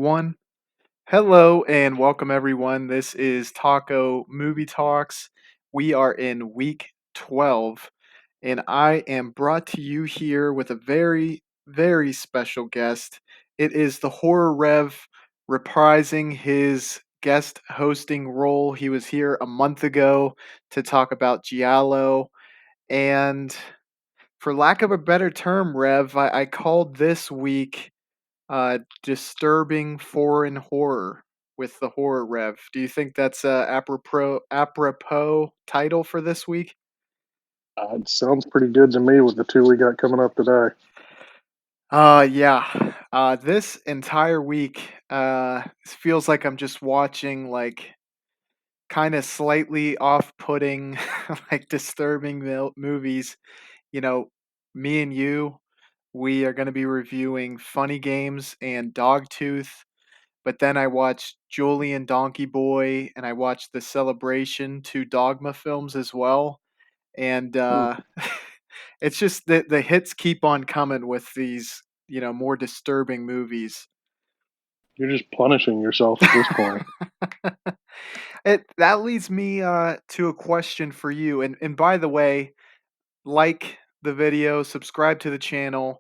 One. Hello and welcome everyone. This is Taco Movie Talks. We are in week 12 and I am brought to you here with a very special guest. It is the Horror Rev reprising his guest hosting role. He was here a month ago to talk about Giallo, and for lack of a better term, Rev, I called this week disturbing foreign horror with the horror rev. Do you think that's a apropos title for this week? It sounds pretty good to me with the two we got coming up today. Yeah. This entire week feels like I'm just watching like kind of slightly off-putting, like disturbing movies. You know, me and you, we are going to be reviewing Funny Games and Dogtooth. But then I watched Julian Donkey Boy and I watched the Celebration, 2 Dogma films as well, and, Hmm, it's just the hits keep on coming with these, more disturbing movies. you're just punishing yourself at this point. That leads me, to a question for you, and by the way, like the video, subscribe to the channel,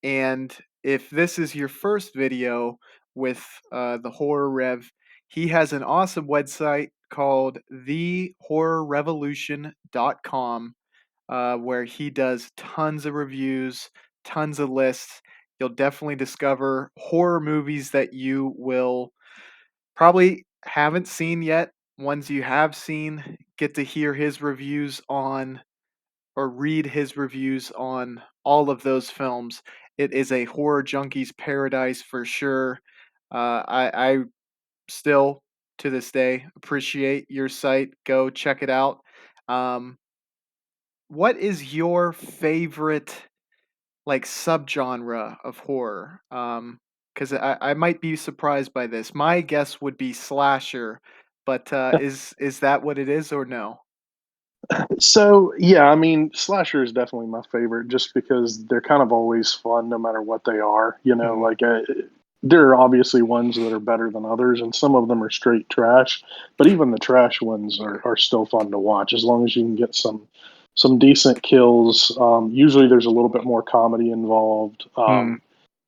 and if this is your first video with the Horror Rev, he has an awesome website called thehorrorrevolution.com, where he does tons of reviews, tons of lists. You'll definitely discover horror movies that you will probably haven't seen yet. Ones you have seen, get to hear his reviews on or read his reviews on all of those films. It is a horror junkie's paradise for sure. I still to this day appreciate your site. Go check it out. Um, what is your favorite like subgenre of horror? Because I might be surprised by this. My guess would be slasher, but is that what it is or no? So, yeah, I mean, slasher is definitely my favorite just because they're kind of always fun no matter what they are. Mhm. There are obviously ones that are better than others, and some of them are straight trash, but even the trash ones are still fun to watch as long as you can get some decent kills. Usually there's a little bit more comedy involved. Hmm.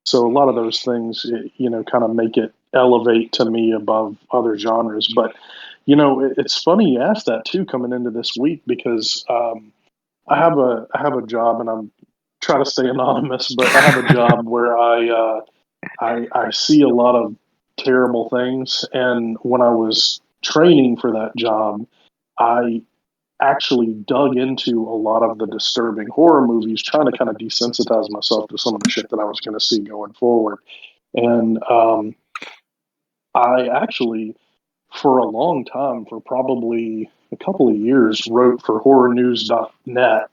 So a lot of those things, kind of make it elevate to me above other genres. But it's funny you asked that too coming into this week because I have a job and I'm trying to stay anonymous, but I have a job where I see a lot of terrible things, and when I was training for that job, I actually dug into a lot of the disturbing horror movies, trying to kind of desensitize myself to some of the shit that I was going to see going forward. And I actually, for a long time, for probably a couple of years, wrote for horrornews.net,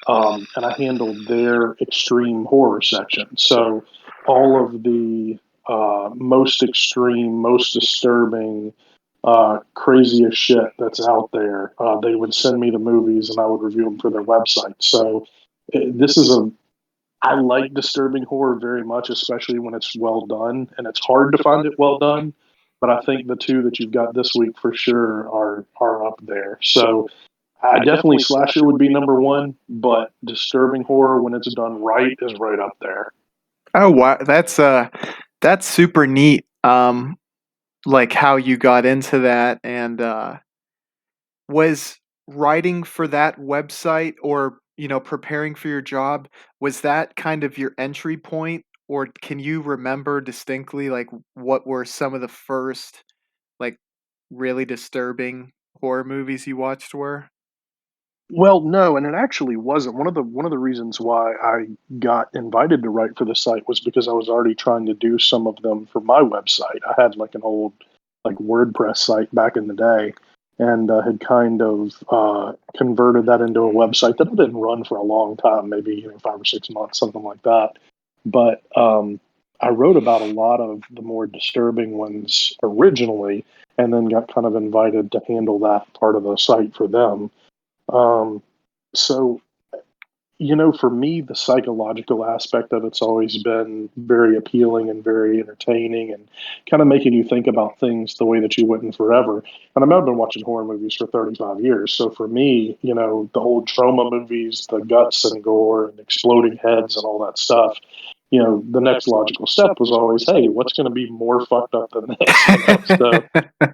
and I handled their extreme horror section. So all of the most extreme, most disturbing, craziest shit that's out there, they would send me the movies and I would review them for their website. So this is a I like disturbing horror very much, especially when it's well done, and it's hard to find it well done. But I think the two that you've got this week for sure are up there. So I definitely slasher would be number one, but disturbing horror when it's done right is right up there. Oh wow, that's super neat. Like how you got into that, and was writing for that website or preparing for your job, was that kind of your entry point, or can you remember distinctly like what were some of the first like really disturbing horror movies you watched were? Well, no, and it actually wasn't. One of the reasons why I got invited to write for the site was because I was already trying to do some of them for my website. I had like an old like WordPress site back in the day, and had kind of converted that into a website that I didn't run for a long time, maybe 5 or 6 months, something like that. But I wrote about a lot of the more disturbing ones originally, and then got kind of invited to handle that part of the site for them. um, so For me, the psychological aspect of it's always been very appealing and very entertaining and kind of making you think about things the way that you wouldn't forever. And I've been watching horror movies for 35 years. So for me, the old trauma movies, the guts and gore and exploding heads and all that stuff, the next logical step was always, hey, what's going to be more fucked up than this,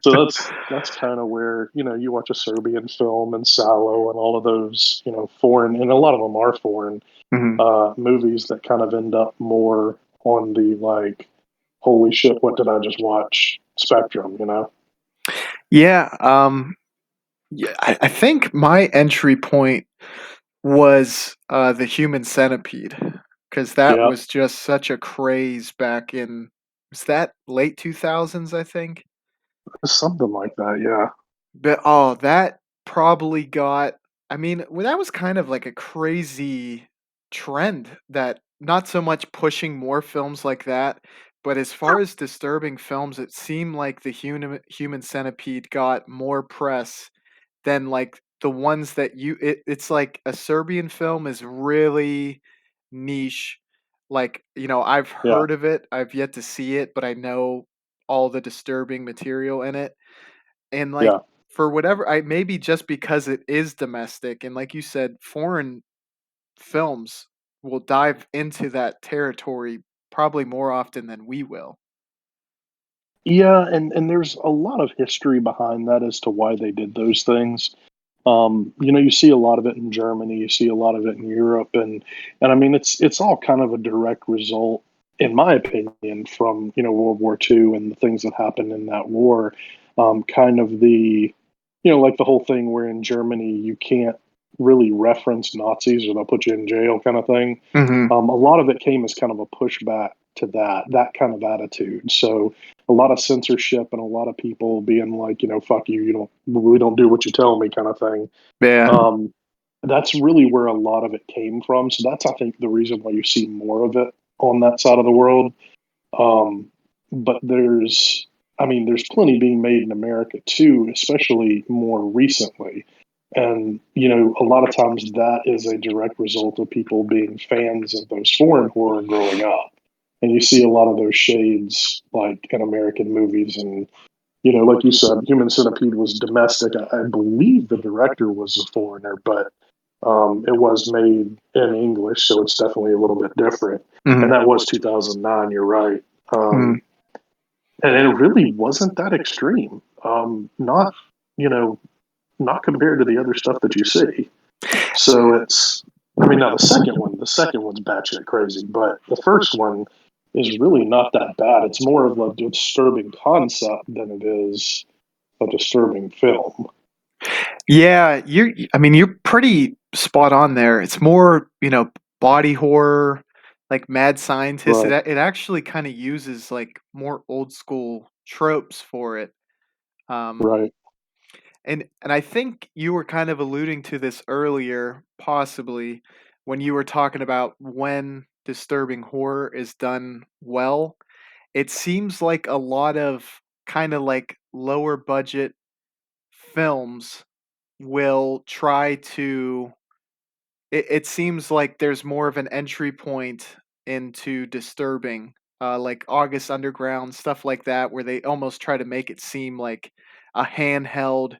So that's kind of where you watch a Serbian film and Sallow and all of those foreign, and a lot of them are foreign Mhm. movies that kind of end up more on the like, holy shit, what did I just watch spectrum. Yeah, yeah, I think my entry point was, The Human Centipede, because that Yeah, was just such a craze back in was that late 2000s, I think? something like that. Yeah, But, oh, that probably got I mean, well, that was kind of like a crazy trend that not so much pushing more films like that, but as far as disturbing films, it seemed like The Human Centipede got more press than, like, the ones that it's like a Serbian film is really niche. Like, I've yeah, heard of it, I've yet to see it, but I know all the disturbing material in it. And, like, yeah. for whatever I maybe just because it is domestic and like you said, foreign films will dive into that territory probably more often than we will. Yeah, and there's a lot of history behind that as to why they did those things. You see a lot of it in Germany, you see a lot of it in Europe, and I mean it's all kind of a direct result, in my opinion, from World War II and the things that happened in that war. Kind of like the whole thing where in Germany you can't really reference Nazis or they'll put you in jail kind of thing. Mhm. A lot of it came as kind of a pushback to that kind of attitude. So a lot of censorship and a lot of people being like, fuck you, we don't do what you tell me kind of thing. Yeah. Um, that's really where a lot of it came from. So that's, I think, the reason why you see more of it on that side of the world. Um, but there's plenty being made in America too, especially more recently. And, a lot of times that is a direct result of people being fans of those foreign horror growing up. And you see a lot of those shades like in American movies. And, like you said, Human Centipede was domestic. I believe the director was a foreigner, but it was made in English, so it's definitely a little bit different. And Mhm. that was 2009, you're right. Mhm. And it really wasn't that extreme. You know, not compared to the other stuff that you see. So I mean, now the second one's batshit crazy, but the first one is really not that bad. It's more of a disturbing concept than it is a disturbing film. Yeah, I mean, you're pretty spot on there. It's more, body horror, like Mad Scientist. Right, It actually kinda uses, like, more old school tropes for it. Um right. And I think you were kind of alluding to this earlier, possibly, when you were talking about when disturbing horror is done well. It seems like a lot of kind of like lower budget films will try to it seems like there's more of an entry point into disturbing, like August Underground, stuff like that, where they almost try to make it seem like a handheld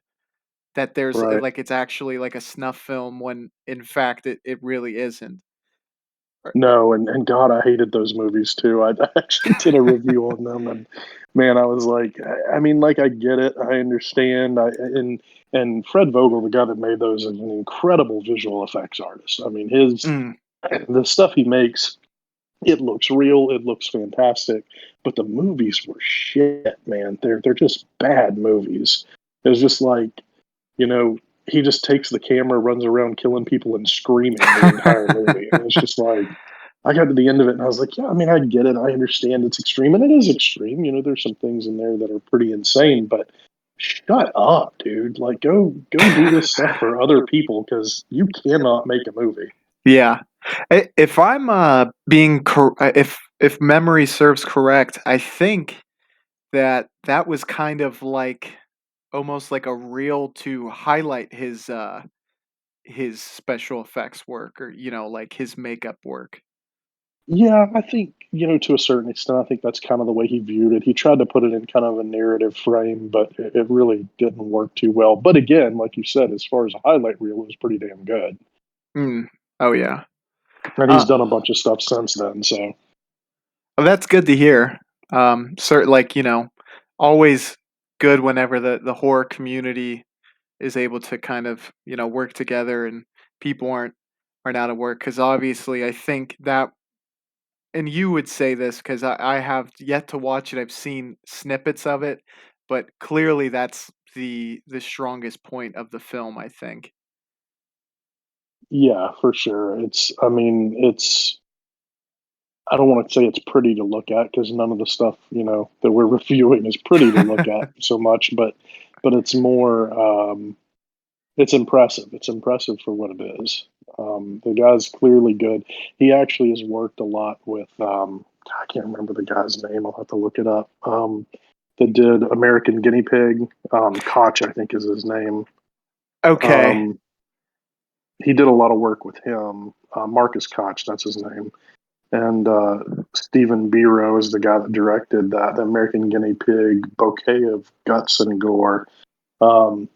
that there's Right. like, it's actually like a snuff film when in fact it really isn't. Or No, and God, I hated those movies too. I actually did a review on them, and man, I was like, I mean, like, I get it, I understand, and Fred Vogel, the guy that made those, is an incredible visual effects artist. I mean, his Mm, the stuff he makes, it looks real, it looks fantastic, but the movies were shit, man. They're just bad movies. It was just like, you know, he just takes the camera, runs around killing people and screaming the entire movie, and it's just like, I got to the end of it and I was like, yeah, I mean, I get it. I understand it's extreme, and it is extreme. There's some things in there that are pretty insane, but shut up, dude. Like, go do this stuff for other people because you cannot make a movie. yeah. If I'm, if memory serves correct, I think that that was kind of like almost like a reel to highlight his, his special effects work or, like his makeup work. Yeah, I think, to a certain extent, I think that's kind of the way he viewed it. He tried to put it in kind of a narrative frame, but it really didn't work too well. But again, like you said, as far as a highlight reel, it was pretty damn good. Mm. Oh yeah. And he's Uh, done a bunch of stuff since then. So, well, that's good to hear. Like, always good whenever the horror community is able to kind of, work together and people aren't out of work. Because obviously, I think that, and you would say this because I have yet to watch it. I've seen snippets of it, but clearly that's the strongest point of the film, I think. yeah, for sure. I mean, I don't want to say it's pretty to look at because none of the stuff, that we're reviewing is pretty to look at so much, but it's more, it's impressive. It's impressive for what it is. The guy's clearly good. He actually has worked a lot with, I can't remember the guy's name. I'll have to look it up. That did American Guinea Pig. Koch, I think, is his name. Okay. Um, he did a lot of work with him. Marcus Koch, that's his name. And Stephen Biro is the guy that directed that, the American Guinea Pig Bouquet of Guts and Gore. Um,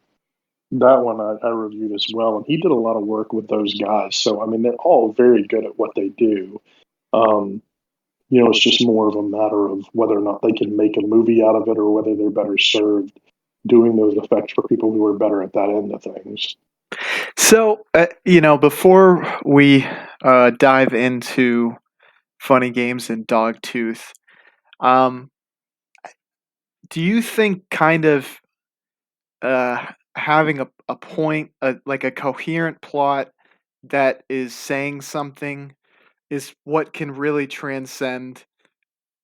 that one I reviewed as well, and he did a lot of work with those guys. So I mean, they're all very good at what they do. Um, it's just more of a matter of whether or not they can make a movie out of it, or whether they're better served doing those effects for people who are better at that end of things. So, before we dive into funny games and Dogtooth, um, do you think kind of having a point, like a coherent plot that is saying something, is what can really transcend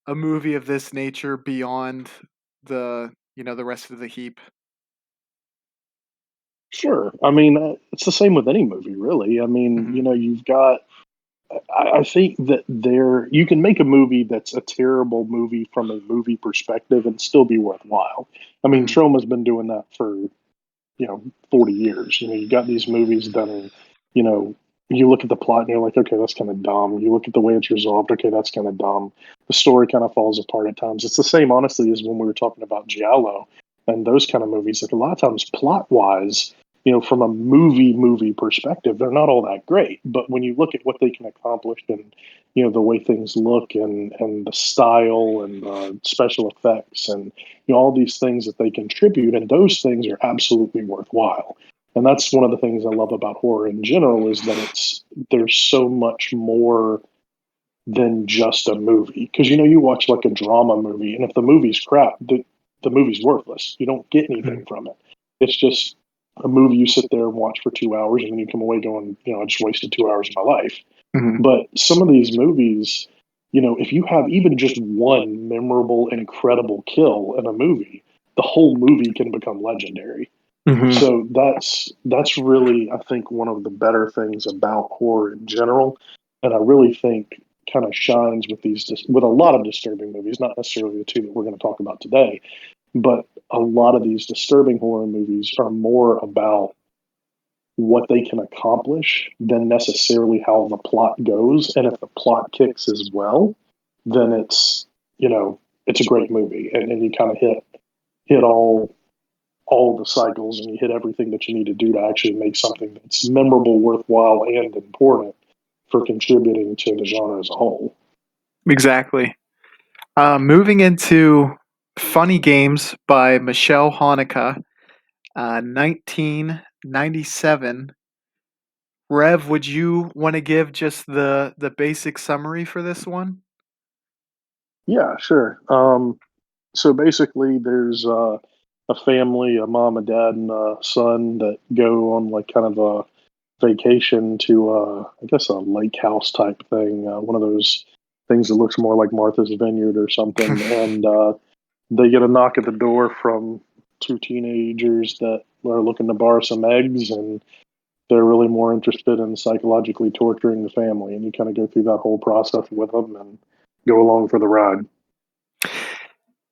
a movie of this nature beyond the rest of the heap? Sure, I mean it's the same with any movie, really. I mean, Hmm. you've got. I think that you can make a movie that's a terrible movie from a movie perspective and still be worthwhile. I mean, Hmm. Troma's been doing that for 40 years. You got these movies that are, you know, you look at the plot and you're like, okay, that's kind of dumb. You look at the way it's resolved, okay, that's kind of dumb. The story kind of falls apart at times. It's the same, honestly, as when we were talking about Giallo and those kind of movies. Like a lot of times, plot wise, from a movie perspective, they're not all that great. But when you look at what they can accomplish and the way things look and the style and the special effects and all these things that they contribute, and those things are absolutely worthwhile. And that's one of the things I love about horror in general is that there's so much more than just a movie. Because you watch like a drama movie, and if the movie's crap, the movie's worthless. You don't get anything from it. It's just a movie you sit there and watch for 2 hours, and then you come away going, I just wasted 2 hours of my life. Hmm. But some of these movies, if you have even just one memorable, incredible kill in a movie, the whole movie can become legendary. Hmm. So that's really, I think, one of the better things about horror in general, and I really think kind of shines with with a lot of disturbing movies, not necessarily the two that we're going to talk about today, but a lot of these disturbing horror movies are more about what they can accomplish than necessarily how the plot goes. And if the plot kicks as well, then it's a great movie, and you kind of hit all the cycles, and you hit everything that you need to do to actually make something that's memorable, worthwhile, and important for contributing to the genre as a whole. Exactly. Moving into Funny Games by Michelle Hanukkah, 1997. Rev, would you want to give just the basic summary for this one? Yeah, sure. So basically, there's a family, a mom, a dad, and a son that go on like kind of a vacation to, I guess, a lake house type thing, one of those things that looks more like Martha's Vineyard or something. And they get a knock at the door from two teenagers that are looking to borrow some eggs, and they're really more interested in psychologically torturing the family. And you kind of go through that whole process with them and go along for the ride.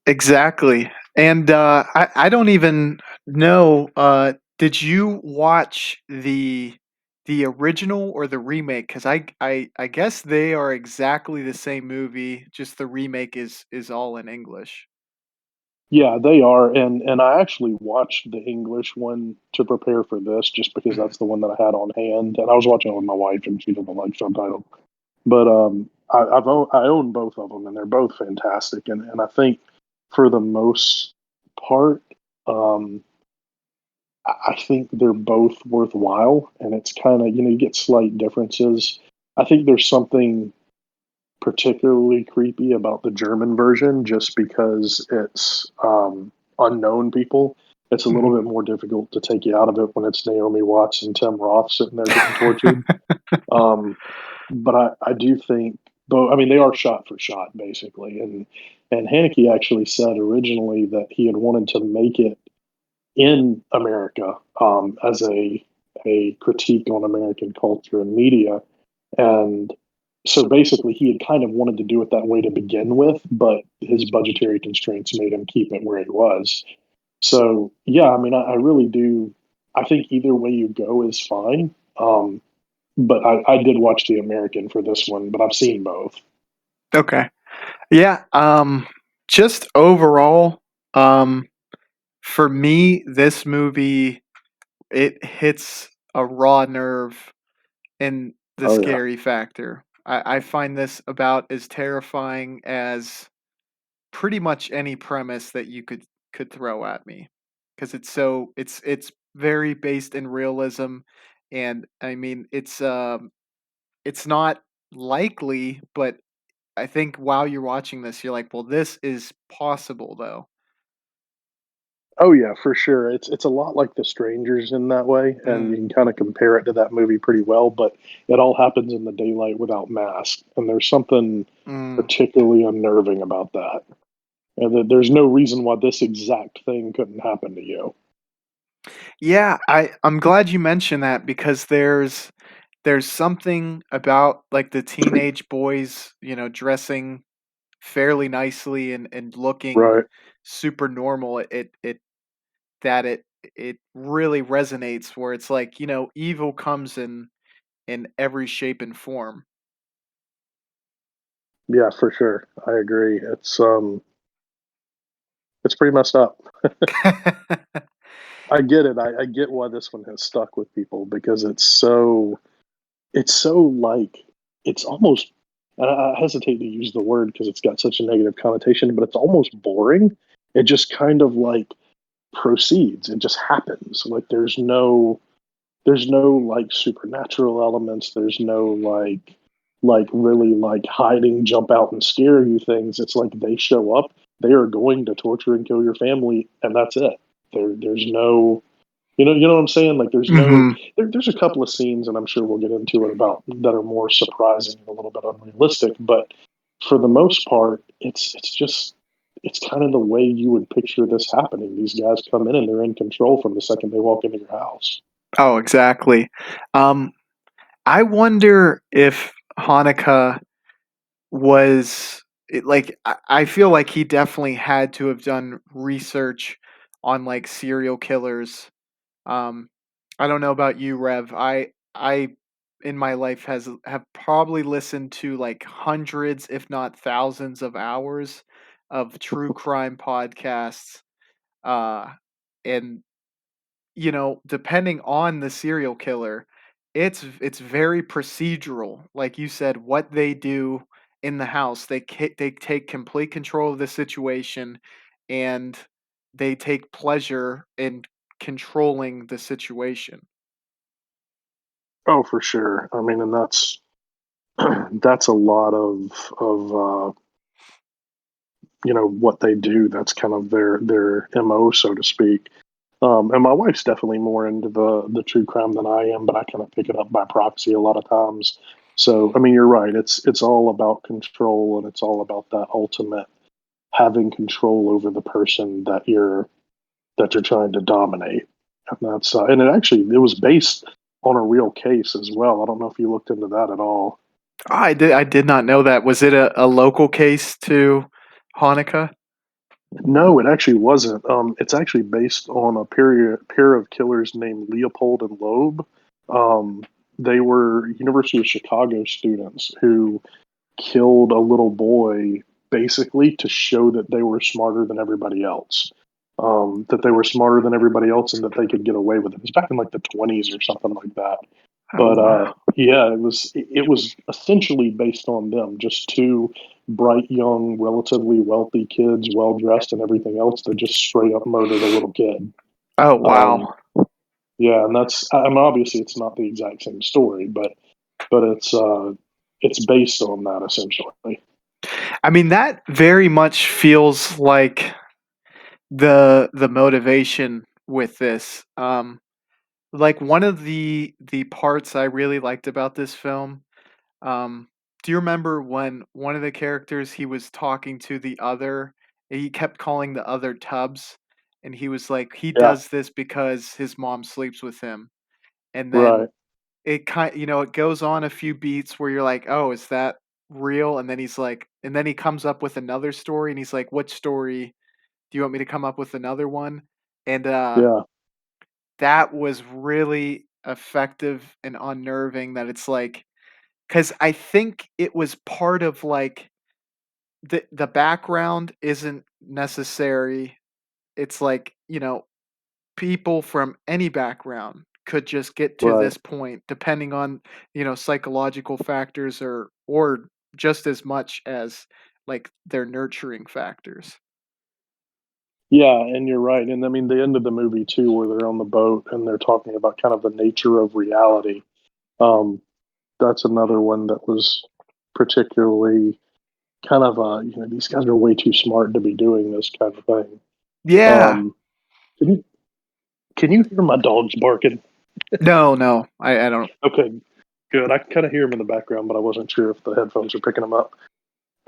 Exactly. And I don't even know. Did you watch the the original or the remake? Because I guess they are exactly the same movie, just the remake is all in English. Yeah, they are, and I actually watched the English one to prepare for this, just because Mhm. that's the one that I had on hand, and I was watching it with my wife, and she doesn't like subtitles. But I own both of them, and they're both fantastic, and I think for the most part, um, I think they're both worthwhile, and it's kind of, you get slight differences. I think there's something particularly creepy about the German version, just because it's unknown people. It's a little Mhm. bit more difficult to take you out of it when it's Naomi Watts and Tim Roth sitting there getting tortured. Um, but I do think, though, I mean, they are shot for shot basically, and Haneke actually said originally that he had wanted to make it in America, as a critique on American culture and media, and so basically he had kind of wanted to do it that way to begin with, but his budgetary constraints made him keep it where it was. So yeah, I mean, I really do. I think either way you go is fine. But I did watch the American for this one, but I've seen both. Okay. Yeah, just overall, um, for me, this movie, it hits a raw nerve in the Oh yeah. scary factor. I find this about as terrifying as pretty much any premise that you could throw at me, because it's very based in realism, and I mean it's not likely, but I think while you're watching this, you're like, well, this is possible though. Oh yeah, for sure. It's a lot like The Strangers in that way, and Mm, you can kind of compare it to that movie pretty well. But it all happens in the daylight without masks, and there's something mm. particularly unnerving about that. And that there's no reason why this exact thing couldn't happen to you. Yeah, I'm glad you mentioned that because there's something about like the teenage boys, dressing fairly nicely and looking Right. super normal. That it really resonates where it's like, evil comes in every shape and form. Yeah, for sure. I agree. It's pretty messed up. I get it. I get why this one has stuck with people, because it's so like, it's almost, and I hesitate to use the word because it's got such a negative connotation, but it's almost boring. It just kind of like proceeds. It just happens. Like there's no like supernatural elements. There's no like really like hiding, jump out and scare you things. It's like they show up, they are going to torture and kill your family, and that's it. There's no, you know what I'm saying? Like there's no, Mhm. there's a couple of scenes, and I'm sure we'll get into it, about that are more surprising and a little bit unrealistic, but for the most part, it's just, it's kind of the way you would picture this happening. These guys come in and they're in control from the second they walk into your house. Oh, exactly. Um, I wonder if Hanukkah like I feel like he definitely had to have done research on like serial killers. Um, I don't know about you, Rev. I in my life has have probably listened to like hundreds, if not thousands, of hours of true crime podcasts. Uh, and depending on the serial killer, it's very procedural. Like you said, what they do in the house, they take complete control of the situation, and they take pleasure in controlling the situation. Oh, for sure. I mean, and that's a lot of what they do. That's kind of their mo, so to speak. And my wife's definitely more into the true crime than I am, but I kind of pick it up by proxy a lot of times. So I mean, you're right. It's all about control, and it's all about that ultimate having control over the person that you're trying to dominate. And and it was based on a real case as well. I don't know if you looked into that at all. I did not know that. Was it a local case to Hanukkah? No, it actually wasn't. It's actually based on a pair of killers named Leopold and Loeb. Um, they were University of Chicago students who killed a little boy basically to show that they were smarter than everybody else. That they were smarter than everybody else and that they could get away with it. It was back in like the 20s or something like that. Oh, But wow. yeah, it was essentially based on them, just two bright, young, relatively wealthy kids, well dressed and everything else, that just straight up murdered a little kid. Oh, Um, wow. yeah, and I mean, obviously it's not the exact same story, but it's based on that essentially. I mean, that very much feels like the motivation with this. Like one of the parts I really liked about this film. Do you remember when one of the characters he was talking to the other? He kept calling the other Tubbs, and he was like, he Yeah, does this because his mom sleeps with him. And then right. it goes on a few beats where you're like, oh, is that real? And then he's like, and then he comes up with another story, and he's like, what story do you want me to come up with another one? And Yeah, that was really effective and unnerving. That it's like, because I think it was part of like the background isn't necessary. It's like, people from any background could just get to right. this point depending on, psychological factors or just as much as like their nurturing factors. Yeah, and you're right. And I mean, the end of the movie too, where they're on the boat and they're talking about kind of the nature of reality. Um, that's another one that was particularly kind of these guys are way too smart to be doing this kind of thing. Yeah. Um, can you can you hear my dogs barking? No, no. I don't. Okay, good. I can kind of hear them in the background, but I wasn't sure if the headphones are picking them up.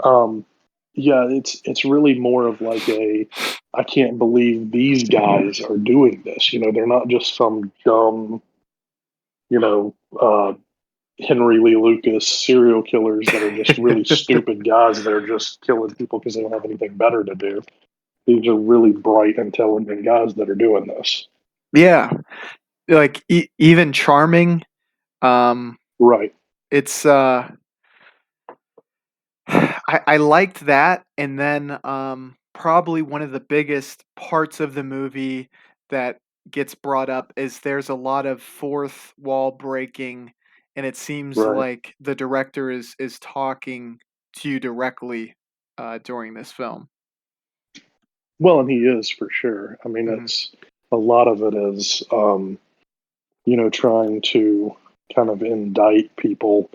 Um, yeah, it's really more of like a I can't believe these guys are doing this. They're not just some dumb, you know, Henry Lee Lucas serial killers that are just really stupid guys that are just killing people because they don't have anything better to do. These are really bright, intelligent guys that are doing this. Yeah. Like even charming. Um Right. it's I liked that, and then, probably one of the biggest parts of the movie that gets brought up is there's a lot of fourth wall breaking, and it seems Right. like the director is talking to you directly, during this film. Well, and he is for sure. I mean, Mhm. it's a lot of it is, trying to kind of indict people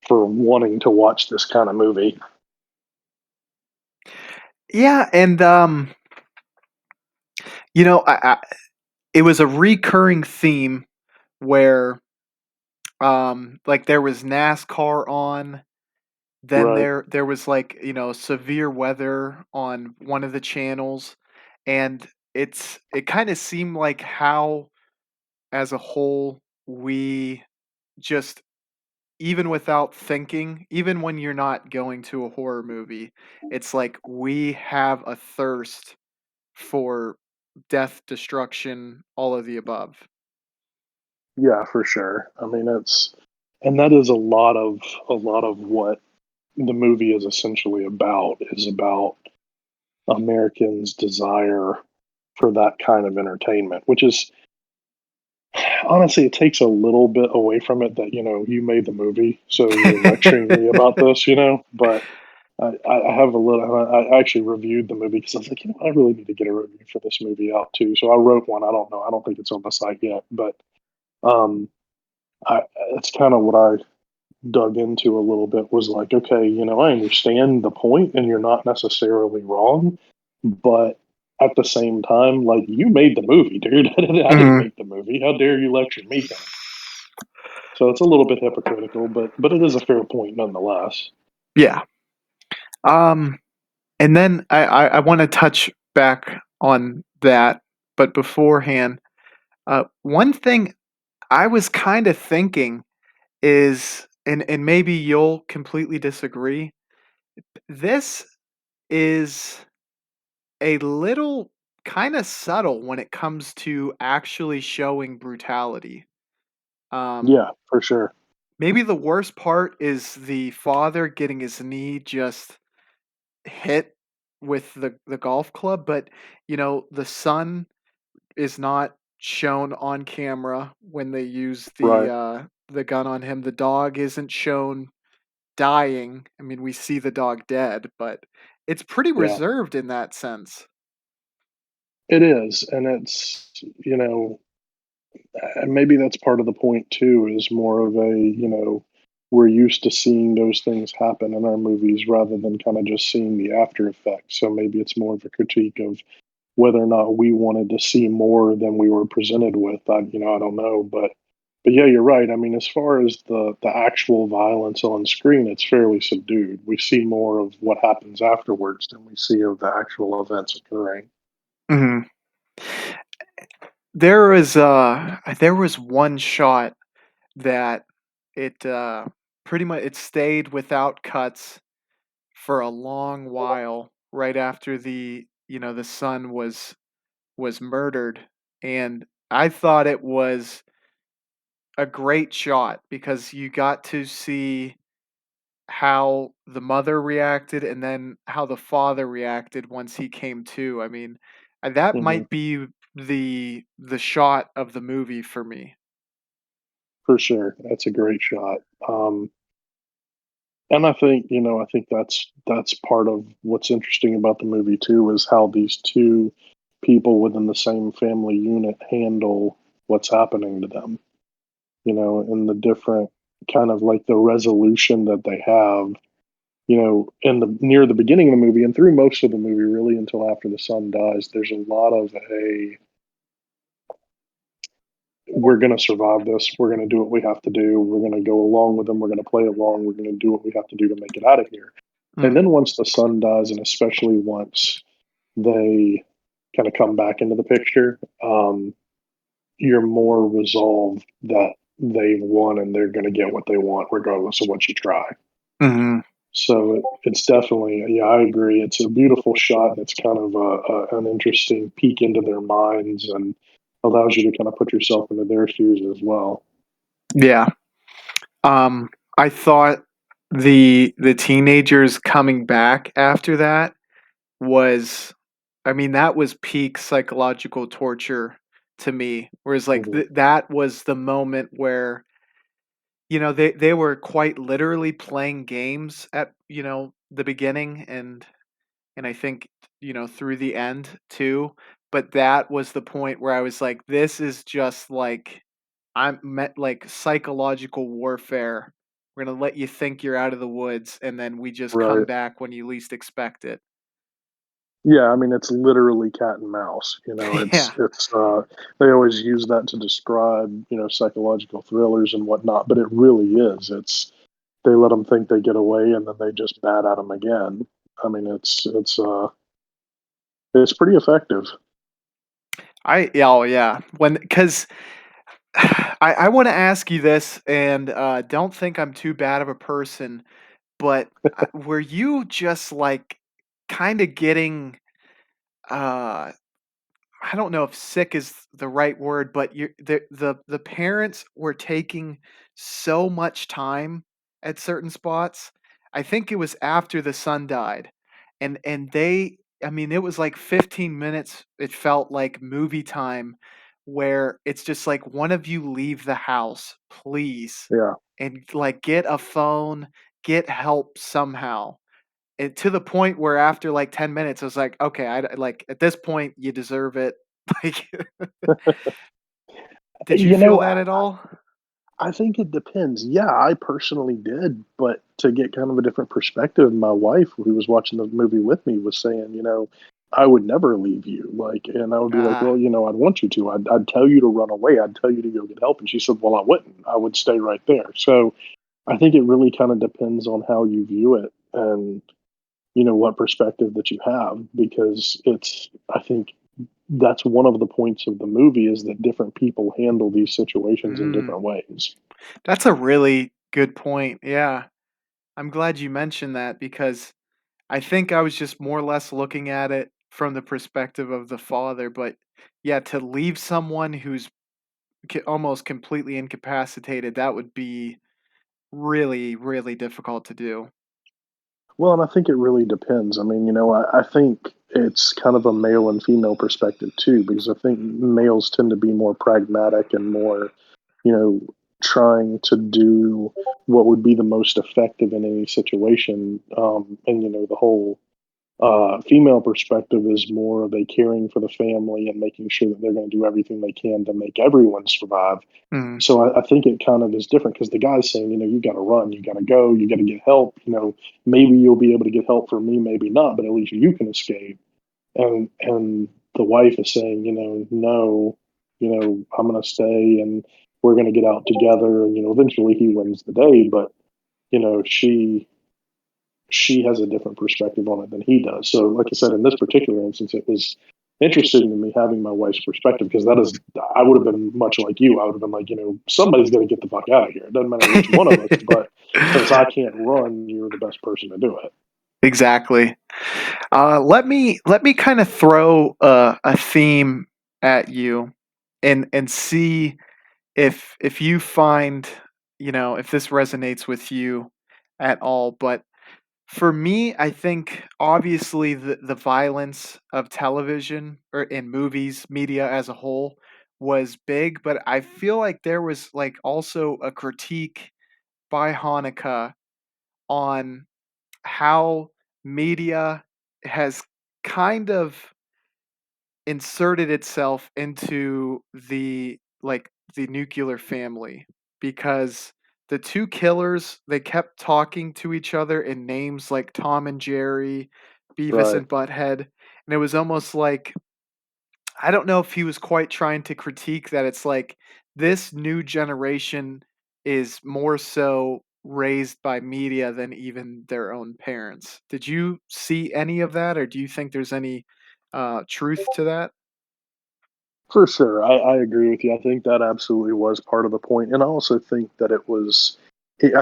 for wanting to watch this kind of movie. Yeah, and, I it was a recurring theme where, like, there was NASCAR on. Then Right. there was, like, severe weather on one of the channels, and it kinda seemed like how, as a whole, we just even without thinking, even when you're not going to a horror movie, it's like we have a thirst for death, destruction, all of the above. Yeah, for sure. I mean, and that is a lot of what the movie is essentially about, is about Americans' desire for that kind of entertainment, which is honestly, it takes a little bit away from it that, you made the movie, so you're lecturing me about this, but I have a little, I actually reviewed the movie because I was like, I really need to get a review for this movie out too. So I wrote one. I don't know. I don't think it's on the site yet, but um, I, it's kind of what I dug into a little bit, was like, okay, I understand the point and you're not necessarily wrong, but at the same time, like, you made the movie, dude. I didn't Mhm. make the movie. How dare you lecture me? Kind of. So it's a little bit hypocritical, but it is a fair point nonetheless. Yeah. Um, and then I wanna touch back on that, but beforehand, one thing I was kinda thinking is and maybe you'll completely disagree, this is a little kinda subtle when it comes to actually showing brutality. Um, Yeah, for sure. maybe the worst part is the father getting his knee just hit with the golf club, but, the son is not shown on camera when they use Right. the gun on him. The dog isn't shown dying. I mean, we see the dog dead, but it's pretty Yeah. reserved in that sense. It is, and it's, and maybe that's part of the point too, is more of a, we're used to seeing those things happen in our movies rather than kind of just seeing the after effects. So maybe it's more of a critique of whether or not we wanted to see more than we were presented with. I don't know, but yeah, you're right. I mean, as far as the actual violence on screen, it's fairly subdued. We see more of what happens afterwards than we see of the actual events occurring. Mhm. There was one shot that pretty much it stayed without cuts for a long while right after the son was murdered, and I thought it was a great shot because you got to see how the mother reacted and then how the father reacted once he came to. I mean, that Hmm. might be the shot of the movie for me. For sure, that's a great shot. And I think that's part of what's interesting about the movie too, is how these two people within the same family unit handle what's happening to them. And the different kind of like the resolution that they have, in the near the beginning of the movie and through most of the movie, really until after the son dies. There's a lot of a we're going to survive this. We're going to do what we have to do. We're going to go along with them. We're going to play along. We're going to do what we have to do to make it out of here. And Mm, then once the son dies, and especially once they kind of come back into the picture, you're more resolved that they've won and they're going to get what they want, regardless of what you try. mhm. So it's definitely, yeah, I agree. It's a beautiful shot. And it's kind of an interesting peek into their minds and allows you to kind of put yourself into their shoes as well. Yeah. Um, I thought the teenagers coming back after that was I mean, that was peak psychological torture to me. Whereas like Hmm. that was the moment where, they were quite literally playing games at, the beginning and I think, through the end too. But that was the point where I was like, this is just like I'm met like psychological warfare. We're gonna let you think you're out of the woods, and then we just come Right. back when you least expect it. Yeah, I mean it's literally cat and mouse. Yeah. It's they always use that to describe psychological thrillers and whatnot, but it really is. It's they let them think they get away and then they just bat at them again. I mean it's pretty effective. Yeah, oh yeah. When because I want to ask you this, and don't think I'm too bad of a person, but were you just like kind of getting uh I don't know if sick is the right word, but the parents were taking so much time at certain spots. I think it was after the son died. And they I mean, it was like 15 minutes, it felt like movie time where it's just like one of you leave the house, please. Yeah. And like get a phone, get help somehow. And to the point where after like 10 minutes, I was like, okay, like at this point, you deserve it. Like, did you You feel know, that at all? I think it depends. Yeah, I personally did, but to get kind of a different perspective, my wife, who was watching the movie with me, was saying, I would never leave you. Like, and I would be like, well, Ah, I'd want you to. I'd tell you to run away. I'd tell you to go get help. And she said, well, I wouldn't. I would stay right there. So I think it really kind of depends on how you view it and, what perspective that you have, because I think that's one of the points of the movie is that different people handle these situations in mm, different ways. that's a really good point. Yeah. I'm glad you mentioned that because I think I was just more or less looking at it from the perspective of the father. But yeah, to leave someone who's almost completely incapacitated, that would be really, really difficult to do. Well, and I think it really depends. I mean, I think it's kind of a male and female perspective too, because I think males tend to be more pragmatic and more, you know, trying to do what would be the most effective in any situation. And the whole female perspective is more of a caring for the family and making sure that they're going to do everything they can to make everyone survive. Mhm, So I think it kind of is different because the guy's saying, you got to run, you got to go, you got to get help. Maybe you'll be able to get help from me, maybe not, but at least you can escape. And the wife is saying, no, I'm going to stay and we're going to get out together. And eventually he wins the day, but you know, she has a different perspective on it than he does. So, like I said, in this particular instance, it was interesting to me having my wife's perspective because I would have been much like you. I would have been like, somebody's going to get the fuck out of here. It doesn't matter which one of us, but since I can't run, you're the best person to do it. exactly. Let me kind of throw a theme at you, and see if you find, if this resonates with you at all. But for me, I think obviously the violence of television or in movies, media as a whole was big, but I feel like there was like also a critique by Hanukkah on how media has kind of inserted itself into the nuclear family, because the two killers, they kept talking to each other in names like Tom and Jerry, Beavis Right. and Butthead, and it was almost like, I don't know if he was quite trying to critique that it's like this new generation is more so raised by media than even their own parents. Did you see any of that, or do you think there's any truth to that? For sure. I agree with you. I think that absolutely was part of the point. And I also think that I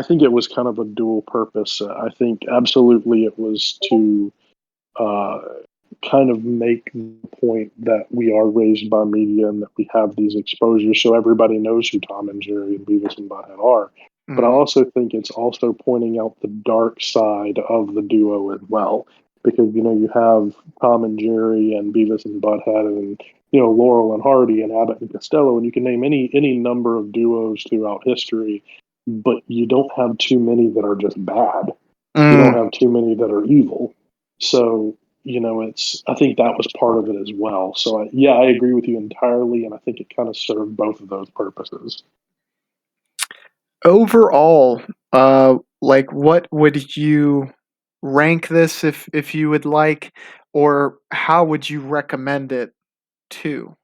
think it was kind of a dual purpose. I think absolutely it was to uh, kind of make the point that we are raised by media and that we have these exposures so everybody knows who Tom and Jerry and Beavis and Butthead are. But I Mhm. also think it's also pointing out the dark side of the duo as well. Because, you have Tom and Jerry and Beavis and Butthead and, Laurel and Hardy and Abbott and Costello, and you can name any number of duos throughout history, but you don't have too many that are just bad. You don't Mm. have too many that are evil. So, I think that was part of it as well. So, yeah, I agree with you entirely, and I think it kind of served both of those purposes. Overall, like what would you rank this if you would like, or how would you recommend it to?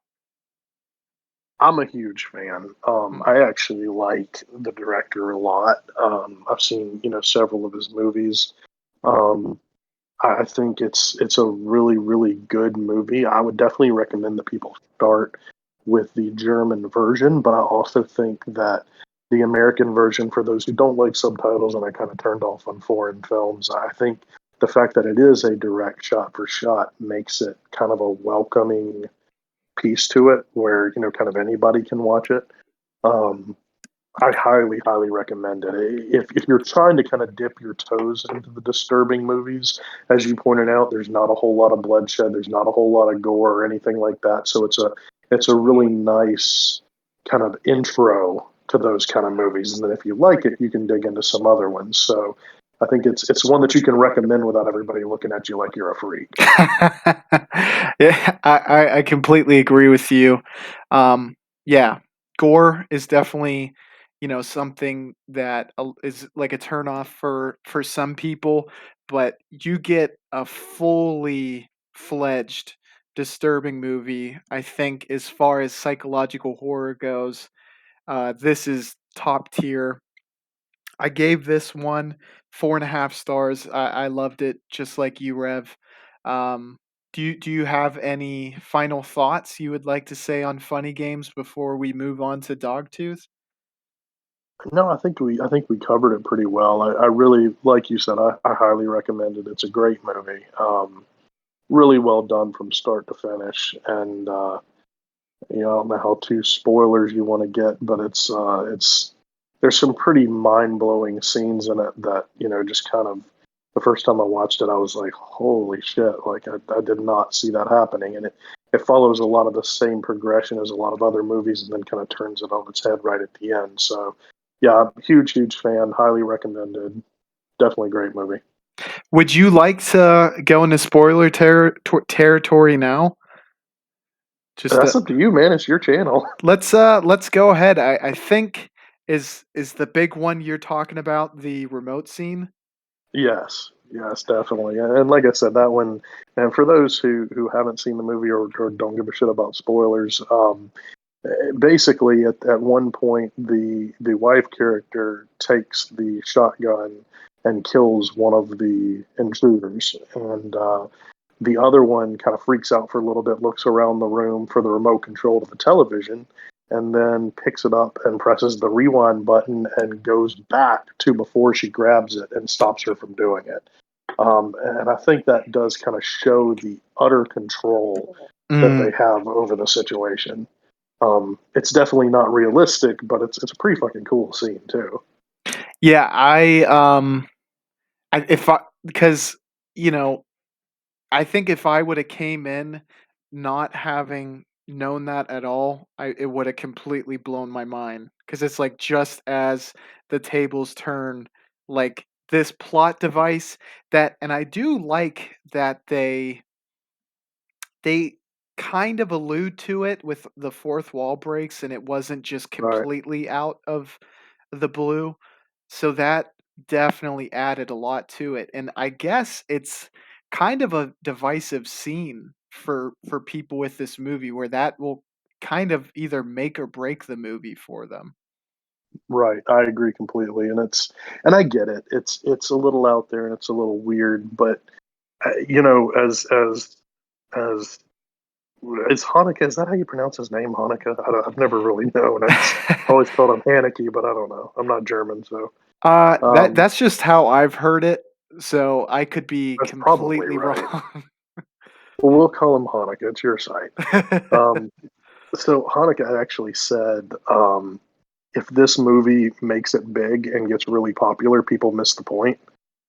I'm a huge fan. Mm. I actually like the director a lot. I've seen, several of his movies. Um, I think it's a really, really good movie. I would definitely recommend that people start with the German version, but I also think that the American version, for those who don't like subtitles and are kind of turned off on foreign films, I think the fact that it is a direct shot for shot makes it kind of a welcoming piece to it where, kind of anybody can watch it. Um, I highly, highly recommend it. If you're trying to kind of dip your toes into the disturbing movies, as you pointed out, there's not a whole lot of bloodshed, there's not a whole lot of gore or anything like that. So it's a really nice kind of intro to those kind of movies. And then if you like it, you can dig into some other ones. So I think it's one that you can recommend without everybody looking at you like you're a freak. Yeah, I completely agree with you. Yeah, gore is definitely, something that is like a turnoff for some people, but you get a fully fledged disturbing movie. I think as far as psychological horror goes, this is top tier. I gave this one 4.5 stars. I loved it just like you, Rev. Do you have any final thoughts you would like to say on funny games before we move on to Dogtooth? No, I think we covered it pretty well. I really, like you said, I highly recommend it. It's a great movie. Really well done from start to finish, and I don't know how too spoilers you want to get, but it's there's some pretty mind blowing scenes in it that just kind of the first time I watched it, I was like, holy shit! Like I did not see that happening, and it follows a lot of the same progression as a lot of other movies, and then kind of turns it on its head right at the end. So, yeah, huge fan, highly recommended, definitely great movie. Would you like to go into spoiler territory now? Just That's up to you, man. It's your channel. let's go ahead. I think is the big one you're talking about the remote scene? Yes, definitely. And like I said, that one, and for those who haven't seen the movie or don't give a shit about spoilers, basically at one point the wife character takes the shotgun and kills one of the intruders, and the other one kind of freaks out for a little bit, looks around the room for the remote control to the television, and then picks it up and presses the rewind button and goes back to before she grabs it and stops her from doing it. And I think that does kind of show the utter control that they Mm, have over the situation. It's definitely not realistic, but it's a pretty fucking cool scene too. yeah, if I because you know I think if I would have came in not having known that at all, it would have completely blown my mind because it's like just as the tables turn, like this plot device that, and I do like that they kind of allude to it with the fourth wall breaks and it wasn't just Right. completely out of the blue. So that definitely added a lot to it. And I guess it's kind of a divisive scene for people with this movie where that will kind of either make or break the movie for them. Right, I agree completely, and I get it. It's a little out there and it's a little weird, but as is Hanukkah. Is that how you pronounce his name, Hanukkah? I've never really known. It's always called him Haneke, but I don't know. I'm not German, so um, That's just how I've heard it. So I could be that's probably completely right. wrong. Well, we'll call him Hanukkah. It's your site. Um, so Hanukkah actually said, if this movie makes it big and gets really popular, people miss the point.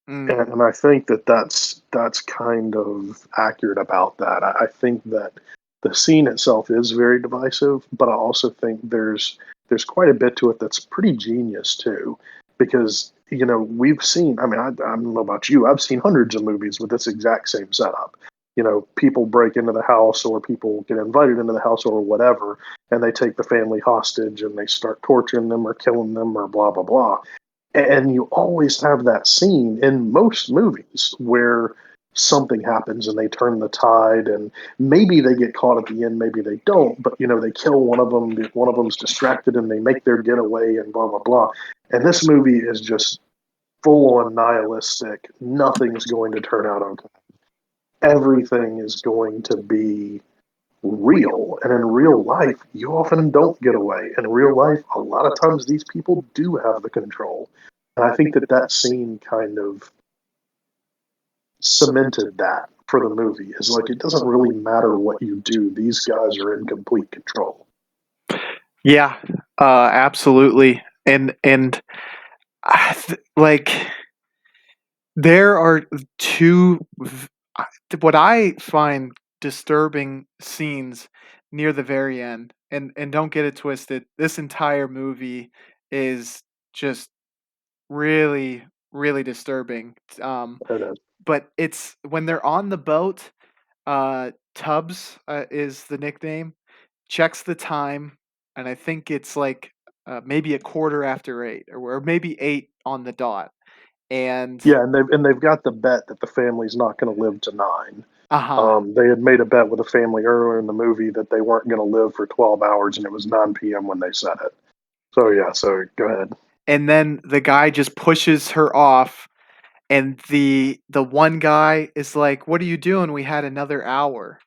Mm, And I think that's kind of accurate about that. I think that the scene itself is very divisive, but I also think there's quite a bit to it that's pretty genius too, because we've seen. I mean, I don't know about you. I've seen hundreds of movies with this exact same setup. People break into the house, or people get invited into the house, or whatever, and they take the family hostage and they start torturing them or killing them or blah blah blah. And you always have that scene in most movies where something happens and they turn the tide, and maybe they get caught at the end, maybe they don't, but they kill one of them, one of them's distracted and they make their getaway and blah blah blah. And this movie is just full on nihilistic. Nothing's going to turn out okay. Everything is going to be real. And in real life, you often don't get away. In real life, a lot of times these people do have the control. And I think that scene kind of cemented that for the movie. Is like, it doesn't really matter what you do, these guys are in complete control. yeah, absolutely. And like there are what I find disturbing scenes near the very end. And don't get it twisted. This entire movie is just really really disturbing. It is. But it's when they're on the boat. Tubbs is the nickname. Checks the time, and I think it's like maybe a quarter after eight, or maybe eight on the dot. And Yeah, and they've got the bet that the family's not going to live to 9. uh huh. They had made a bet with a family earlier in the movie that they weren't going to live for 12 hours, and it was 9 p.m. when they said it. So yeah, so go ahead. And then the guy just pushes her off, and the one guy is like, "What are you doing? We had another hour."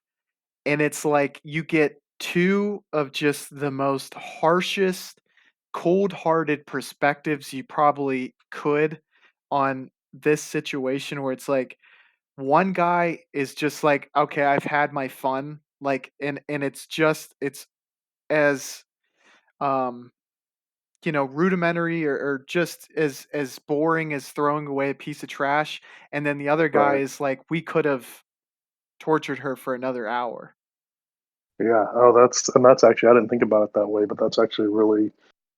And it's like you get two of just the most harshest, cold-hearted perspectives you probably could on this situation where it's like one guy is just like, "Okay, I've had my fun." Like and it's just it's as um rudimentary or just as boring as throwing away a piece of trash, and then the other guy Right. is like, we could have tortured her for another hour. Yeah. Oh, that's actually I didn't think about it that way, but that's actually really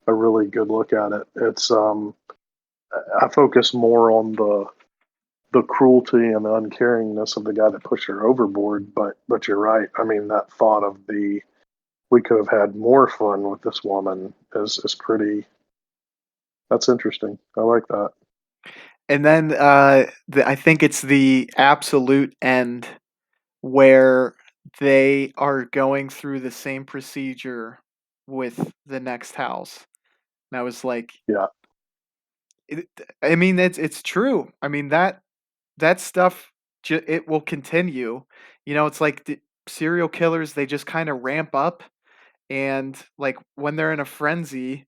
a really good look at it. It's I focus more on the cruelty and the uncaringness of the guy that pushed her overboard, but you're right. I mean, that thought of the we could have had more fun with this woman is pretty. That's interesting. I like that. And then I think it's the absolute end where they are going through the same procedure with the next house. And I was like, Yeah. it, I mean, it's true. I mean that stuff it will continue. It's like the serial killers. They just kind of ramp up, and like when they're in a frenzy,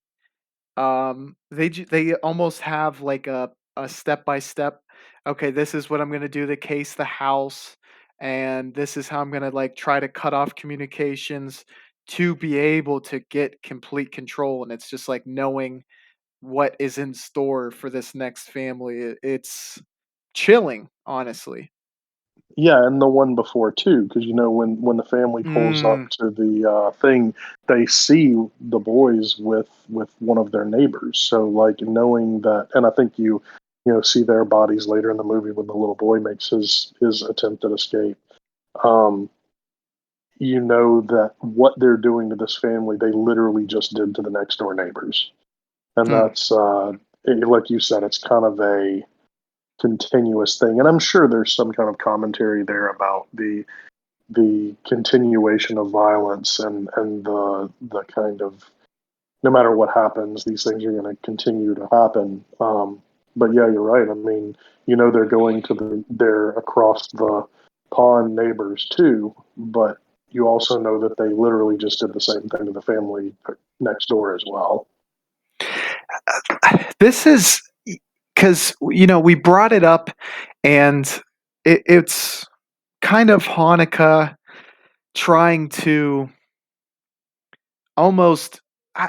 they almost have like a step by step. Okay, this is what I'm gonna do to case the house, and this is how I'm gonna like try to cut off communications to be able to get complete control. And it's just like knowing what is in store for this next family. It's chilling, honestly. Yeah, and the one before too, because when the family pulls up Mm, to the thing, they see the boys with one of their neighbors. So like knowing that, and I think you see their bodies later in the movie when the little boy makes his attempt at escape. Um, you know that what they're doing to this family, they literally just did to the next door neighbors, and mm, that's like you said, it's kind of a continuous thing, and I'm sure there's some kind of commentary there about the continuation of violence and the kind of no matter what happens, these things are going to continue to happen. But yeah, you're right. I mean, they're going to they're across the pond neighbors too, but you also know that they literally just did the same thing to the family next door as well. this is because we brought it up, and it's kind of Hanukkah trying to almost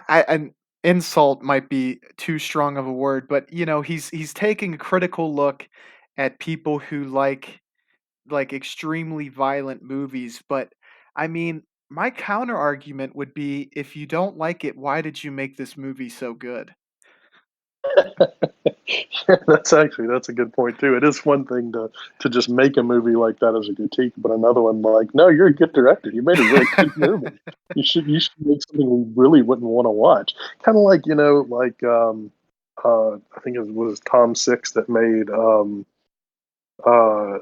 an insult might be too strong of a word, but he's taking a critical look at people who like extremely violent movies. But I mean, my counter argument would be, if you don't like it, why did you make this movie so good? That's a good point too. It is one thing to just make a movie like that as a critique, but another one like, no, you're a good director. You made a really good movie. You should make something we really wouldn't want to watch. Kind of like I think it was Tom Six that made uh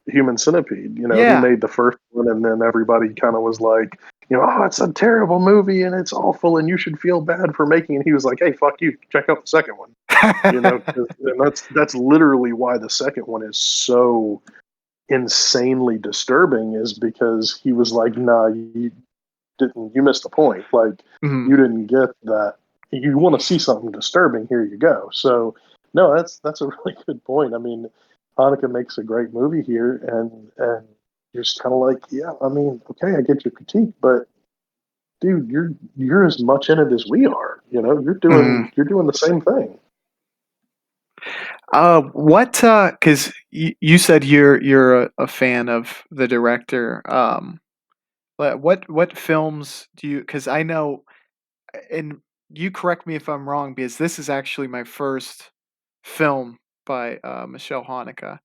Human Centipede. He Yeah. made the first one, and then everybody kind of was like, oh, it's a terrible movie and it's awful, and you should feel bad for making it. He was like, hey, fuck you, check out the second one. 'Cause- and that's literally why the second one is so insanely disturbing, is because he was like, nah, you missed the point. Like, Mhm. you didn't get that. You want to see something disturbing, here you go. So no, that's a really good point. I mean, Hanukkah makes a great movie here, and you're just kind of like, yeah, I mean, okay, I get your critique, but dude, you're as much in it as we are. You're Mhm. doing the same thing. What? Because you said you're a fan of the director. What films do you? Because I know, and you correct me if I'm wrong, because this is actually my first film by Michelle Hanukkah.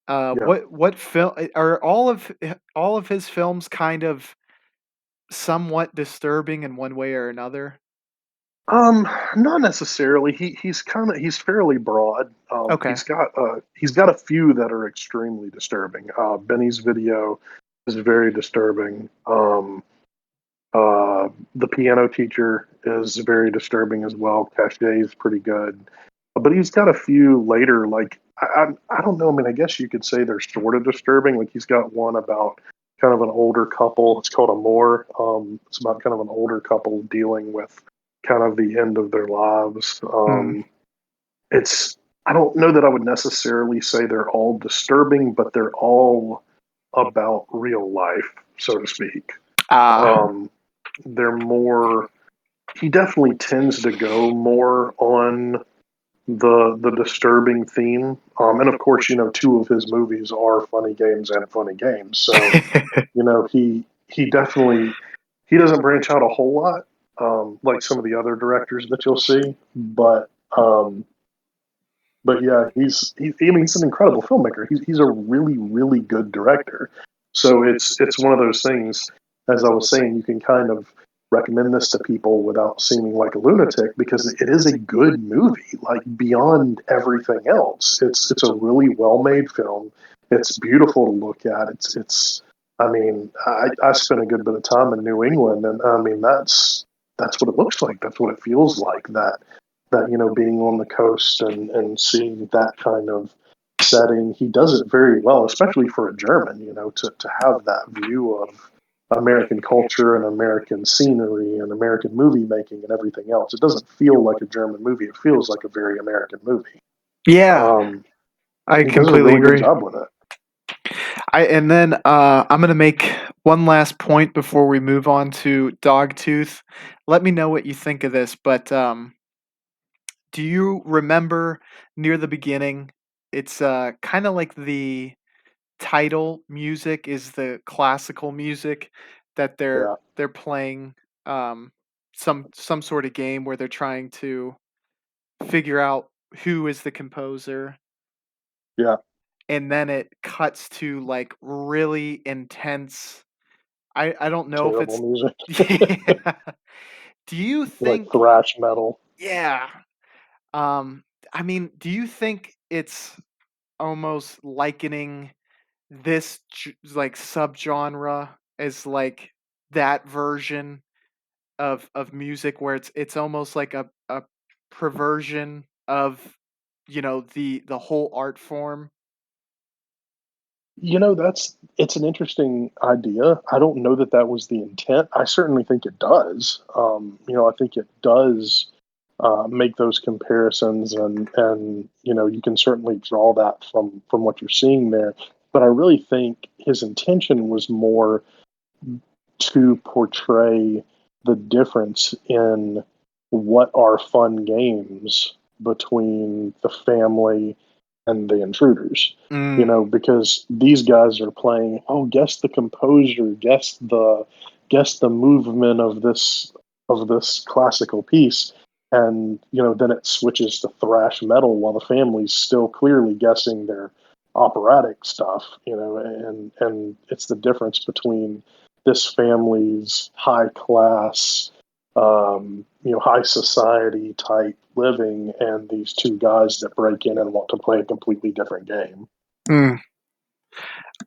Yeah. What film are all of his films kind of somewhat disturbing in one way or another? Not necessarily. He's fairly broad. Okay. He's got a few that are extremely disturbing. Benny's video is very disturbing. The piano teacher is very disturbing as well. Cachet is pretty good, but he's got a few later. Like I don't know. I mean, I guess you could say they're sort of disturbing. Like he's got one about kind of an older couple. It's called Amor. It's about kind of an older couple dealing with kind of the end of their lives. Mm. It's I don't know that I would necessarily say they're all disturbing, but they're all about real life, so to speak. Ah. Um, they're more. he definitely tends to go more on the disturbing theme. And of course, two of his movies are Funny Games and Funny Games. So he definitely he doesn't branch out a whole lot, like some of the other directors that you'll see. But yeah, I mean, he's an incredible filmmaker. He's a really really good director. So it's one of those things. As I was saying, you can kind of recommend this to people without seeming like a lunatic because it is a good movie. Like beyond everything else, it's a really well made film. It's beautiful to look at. It's. I mean, I spent a good bit of time in New England, and I mean that's what it looks like. That's what it feels like. That being on the coast and seeing that kind of setting, he does it very well, especially for a German. To have that view of American culture and American scenery and American movie making and everything else. It doesn't feel like a German movie. It feels like a very American movie. Yeah, Um, I he does a completely really good agree. job with it. And then I'm gonna make one last point before we move on to Dogtooth. Let me know what you think of this, but do you remember near the beginning? It's kind of like the title music is the classical music that they're Yeah, they're playing um, some sort of game where they're trying to figure out who is the composer, yeah, and then it cuts to like really intense. I don't know if terrible it's music, yeah. Do you like think thrash metal. yeah. Um I mean, do you think it's almost likening this like subgenre as like that version of music where it's almost like a perversion of the whole art form? That's it's an interesting idea. I don't know that that was the intent. I certainly think it does. I think it does make those comparisons, and you can certainly draw that from what you're seeing there. But I really think his intention was more to portray the difference in what are fun games between the family and the intruders. Mm, Because these guys are playing, oh, guess the composer, guess the movement of this classical piece. And then it switches to thrash metal while the family's still clearly guessing their operatic stuff, and it's the difference between this family's high class, high society type living, and these two guys that break in and want to play a completely different game. mm.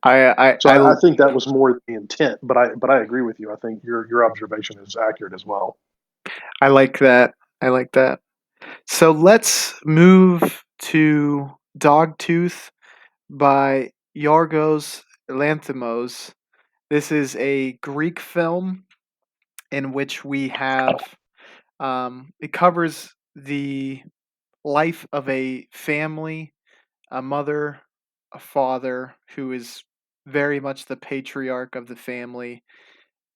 I So I think that was more the intent, but I agree with you. I think your observation is accurate as well. I like that. I like that. So let's move to Dogtooth by Yorgos Lanthimos. This is a Greek film in which we have it covers the life of a family, a mother, a father who is very much the patriarch of the family.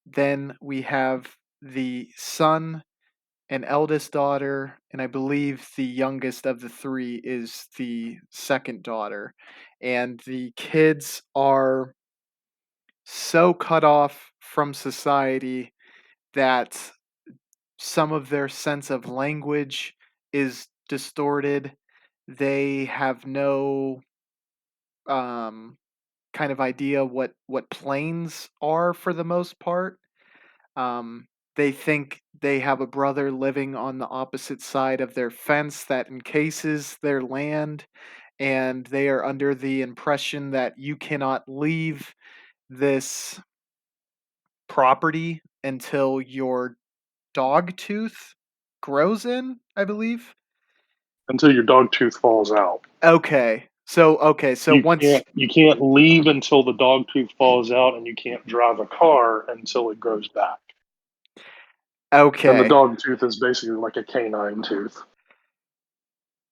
Then we have the son, an eldest daughter, and I believe the youngest of the three is the second daughter. And the kids are so cut off from society that some of their sense of language is distorted. They have no kind of idea what planes are for the most part. They think they have a brother living on the opposite side of their fence that encases their land, and they are under the impression that you cannot leave this property until your dog tooth grows in, I believe. Until your dog tooth falls out. Okay, so You once can't leave until the dog tooth falls out, and you can't drive a car until it grows back. And the okay, dog tooth is basically like a canine tooth.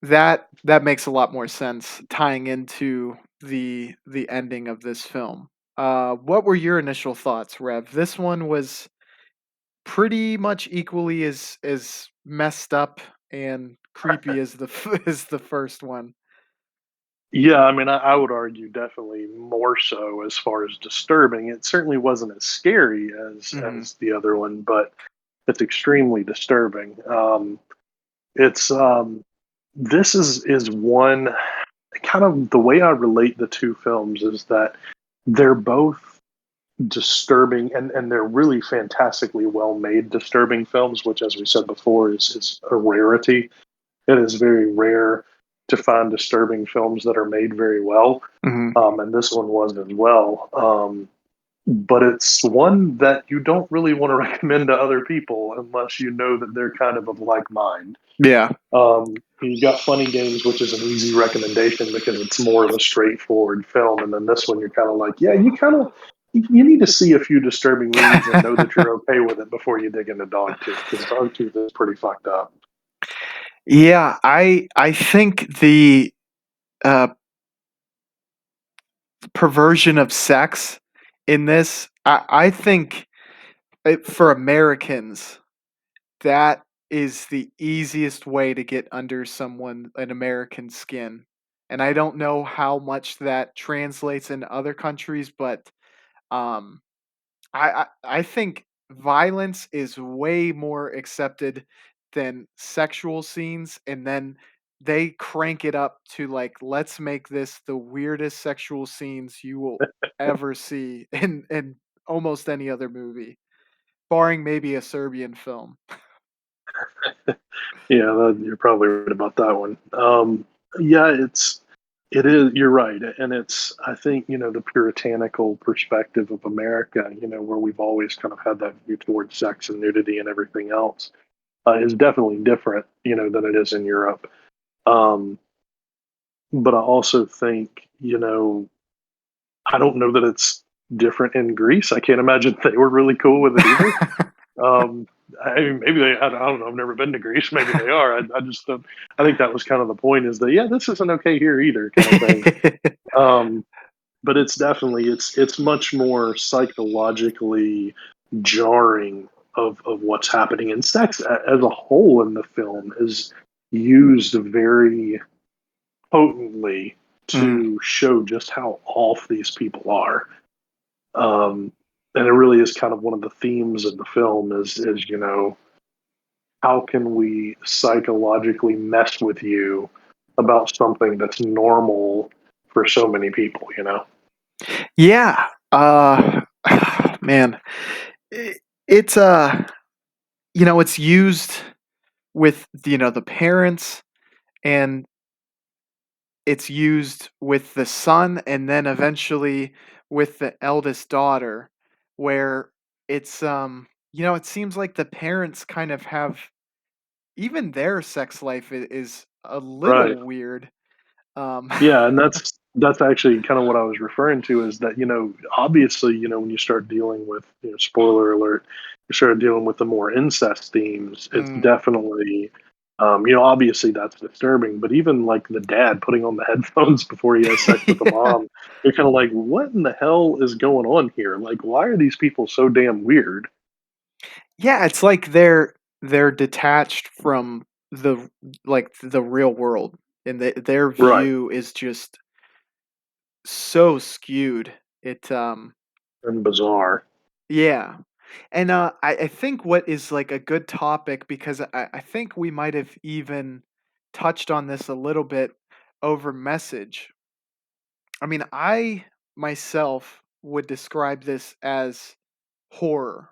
that makes a lot more sense tying into the ending of this film. What were your initial thoughts, Rev? This one was pretty much equally as messed up and creepy as as the first one. Yeah, I mean, I would argue definitely more so as far as disturbing. It certainly wasn't as scary Mhm. as the other one, but it's extremely disturbing. It's This is one kind of the way I relate the two films is that they're both disturbing and they're really fantastically well made disturbing films, which, as we said before, is a rarity. It is very rare to find disturbing films that are made very well, Mhm. and this one was as well. But it's one that you don't really want to recommend to other people unless you know that they're kind of like mind. Yeah. You got Funny Games, which is an easy recommendation because it's more of a straightforward film, and then this one you're kind of like, yeah, you need to see a few disturbing movies and know that you're okay with it before you dig into Dogtooth because Dogtooth is pretty fucked up. Yeah, I think the uh, perversion of sex in this, I think for Americans, that is the easiest way to get under an American skin. And I don't know how much that translates in other countries, but um, I think violence is way more accepted than sexual scenes, and then they crank it up to like, let's make this the weirdest sexual scenes you will ever see in almost any other movie, barring maybe a Serbian film. Yeah, you're probably right about that one. Yeah, it is. You're right, and it's. I think the puritanical perspective of America, where we've always kind of had that view towards sex and nudity and everything else, is definitely different, than it is in Europe. Um, but I also think, I don't know that it's different in Greece. I can't imagine they were really cool with it either. Um, I mean, maybe they. I don't know. I've never been to Greece. Maybe they are. I just don't. I think that was kind of the point. Is that yeah, this isn't okay here either, kind of thing. Um, but it's definitely it's much more psychologically jarring of what's happening. And sex as a whole in the film is used very potently Mhm. to show just how off these people are. Um, and it really is kind of one of the themes of the film is how can we psychologically mess with you about something that's normal for so many people, Yeah. Man, I it's, it's used with, the parents, and it's used with the son, and then eventually with the eldest daughter, where it seems like the parents kind of have even their sex life is a Right. little weird. Um Yeah, and that's actually kind of what I was referring to is that, obviously, when you start dealing with, spoiler alert, you start dealing with the more incest themes, it's Mm. definitely obviously that's disturbing, but even like the dad putting on the headphones before he has sex with the Yeah. mom, you're kind of like, what in the hell is going on here? Like, why are these people so damn weird? Yeah, it's like they're detached from the real world, and their Right. view is just so skewed. And bizarre. Yeah. And I think what is like a good topic, because I think we might have even touched on this a little bit over message. I mean, I myself would describe this as horror.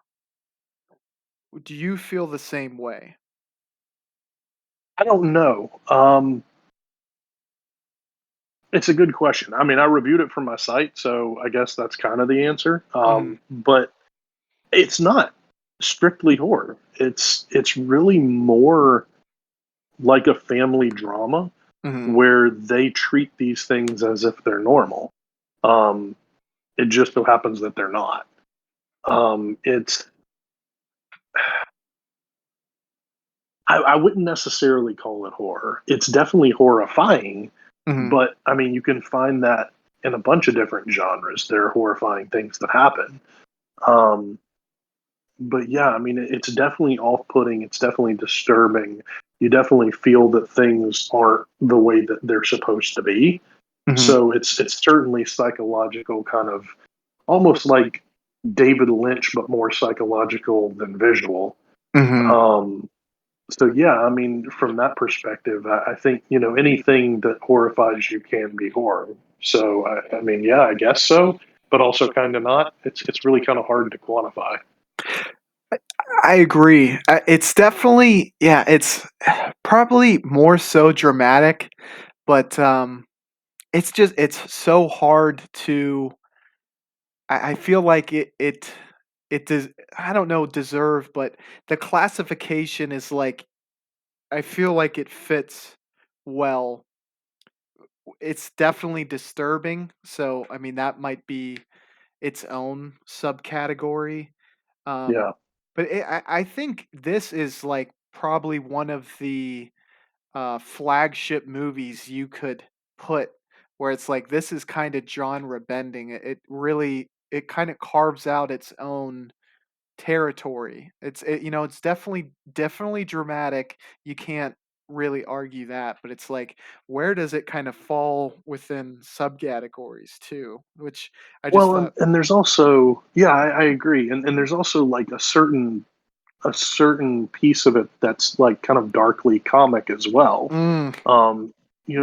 Do you feel the same way? I don't know. It's a good question. I mean, I reviewed it from my site, so I guess that's kind of the answer. Mhm. But it's not strictly horror. It's really more like a family drama Mhm. where they treat these things as if they're normal. Um, it just so happens that they're not. It's I wouldn't necessarily call it horror. It's definitely horrifying, Mhm. but I mean, you can find that in a bunch of different genres. There are horrifying things that happen. Um, but yeah, I mean, it's definitely off-putting. It's definitely disturbing. You definitely feel that things aren't the way that they're supposed to be. Mhm. So it's certainly psychological, kind of almost like David Lynch, but more psychological than visual. Mhm. Um, so yeah, I mean, from that perspective, I think anything that horrifies you can be horror. So I mean, yeah, I guess so, but also kind of not. It's really kind of hard to quantify. I agree. It's definitely, yeah, it's probably more so dramatic, but it's so hard to. I feel like it does. I don't know deserve, but the classification is like I feel like it fits well. It's definitely disturbing, so I mean that might be its own subcategory. Um, Yeah. but I think this is like probably one of the flagship movies you could put where it's like this is kind of genre bending. It really it kind of carves out its own territory. It's definitely dramatic. You can't really argue that, but it's like where does it kind of fall within subcategories too, which I just Well, and, thought and there's also, yeah, I agree, and there's also like a certain piece of it that's like kind of darkly comic as well. mm, Um,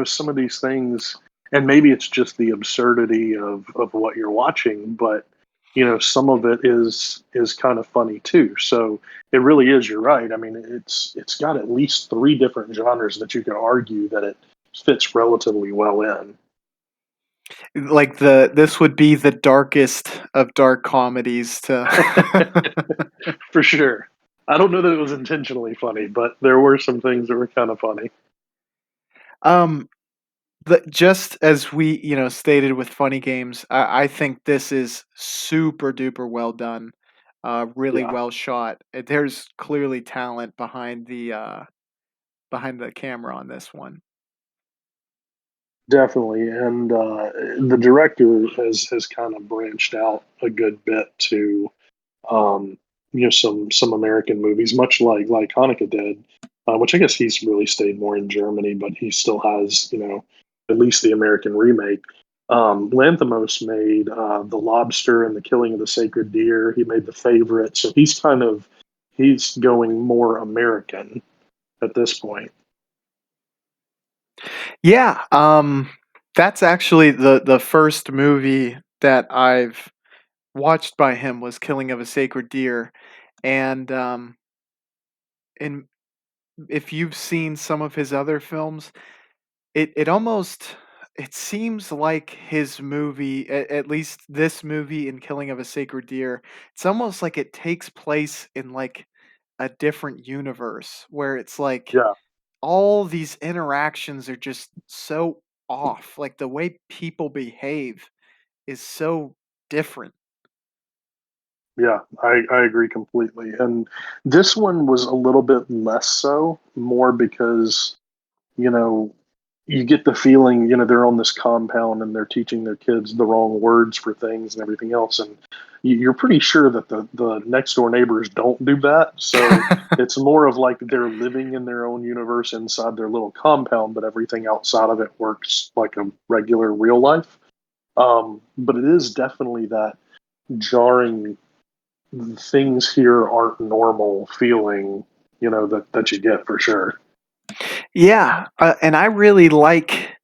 some of these things, and maybe it's just the absurdity of what you're watching, but some of it is kind of funny too. So it really is. You're right. I mean, it's got at least three different genres that you could argue that it fits relatively well in. like this would be the darkest of dark comedies to For sure. I don't know that it was intentionally funny, but there were some things that were kind of funny. um just as we stated with funny games, I think this is super duper well done, really Yeah, well shot. There's clearly talent behind the camera on this one. definitely. And the director has kind of branched out a good bit to um, some American movies, much like Hanukkah did, which I guess he's really stayed more in Germany, but he still has at least the American remake. Lanthimos made The Lobster and The Killing of the Sacred Deer. He made The Favorite, so he's going more American at this point. Yeah, that's actually the first movie that I've watched by him was Killing of a Sacred Deer, and and if you've seen some of his other films, it almost it seems like his movie, at least this movie in Killing of a Sacred Deer, it's almost like it takes place in like a different universe where it's like Yeah, all these interactions are just so off. Like the way people behave is so different. yeah, I agree completely. And this one was a little bit less so, more because you know, you get the feeling, they're on this compound and they're teaching their kids the wrong words for things and everything else. And you're pretty sure that the next door neighbors don't do that. So it's more of like they're living in their own universe inside their little compound, but everything outside of it works like a regular real life. But it is definitely that jarring things here aren't normal feeling, that you get for sure. Yeah, and I really like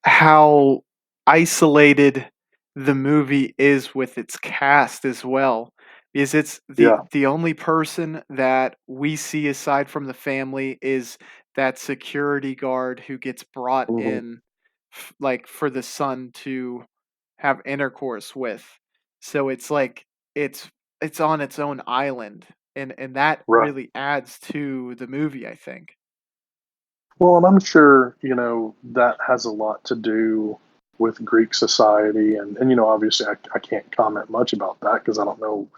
how isolated the movie is with its cast as well, because it's Yeah. the only person that we see aside from the family is that security guard who gets brought Hmm. in, like for the son to have intercourse with. So it's like it's it's on its own island, and that Right. really adds to the movie, I think. Well, and I'm sure, that has a lot to do with Greek society. And obviously I can't comment much about that because I don't know,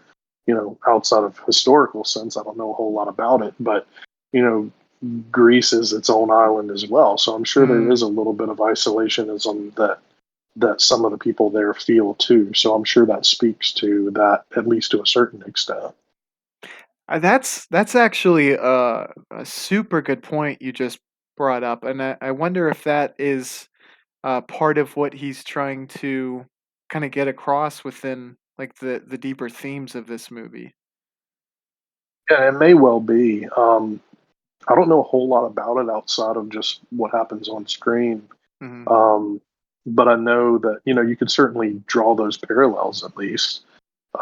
outside of historical sense, I don't know a whole lot about it. But, you know, Greece is its own island as well. So I'm sure there Mm. is a little bit of isolationism that some of the people there feel too. So I'm sure that speaks to that, at least to a certain extent. That's actually a super good point you just brought up, and I wonder if that is part of what he's trying to kind of get across within like the deeper themes of this movie. Yeah, it may well be. I don't know a whole lot about it outside of just what happens on screen. Hmm. Um, but I know that, you could certainly draw those parallels at least.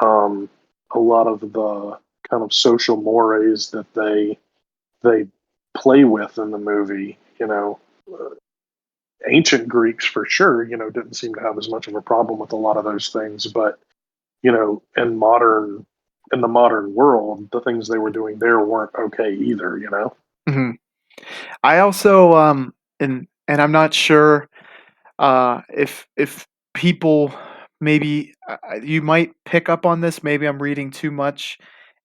Um, a lot of the kind of social mores that they play with in the movie, ancient Greeks for sure, didn't seem to have as much of a problem with a lot of those things, but in the modern world, the things they were doing there weren't okay either. Hmm. I also and I'm not sure if people maybe you might pick up on this. Maybe I'm reading too much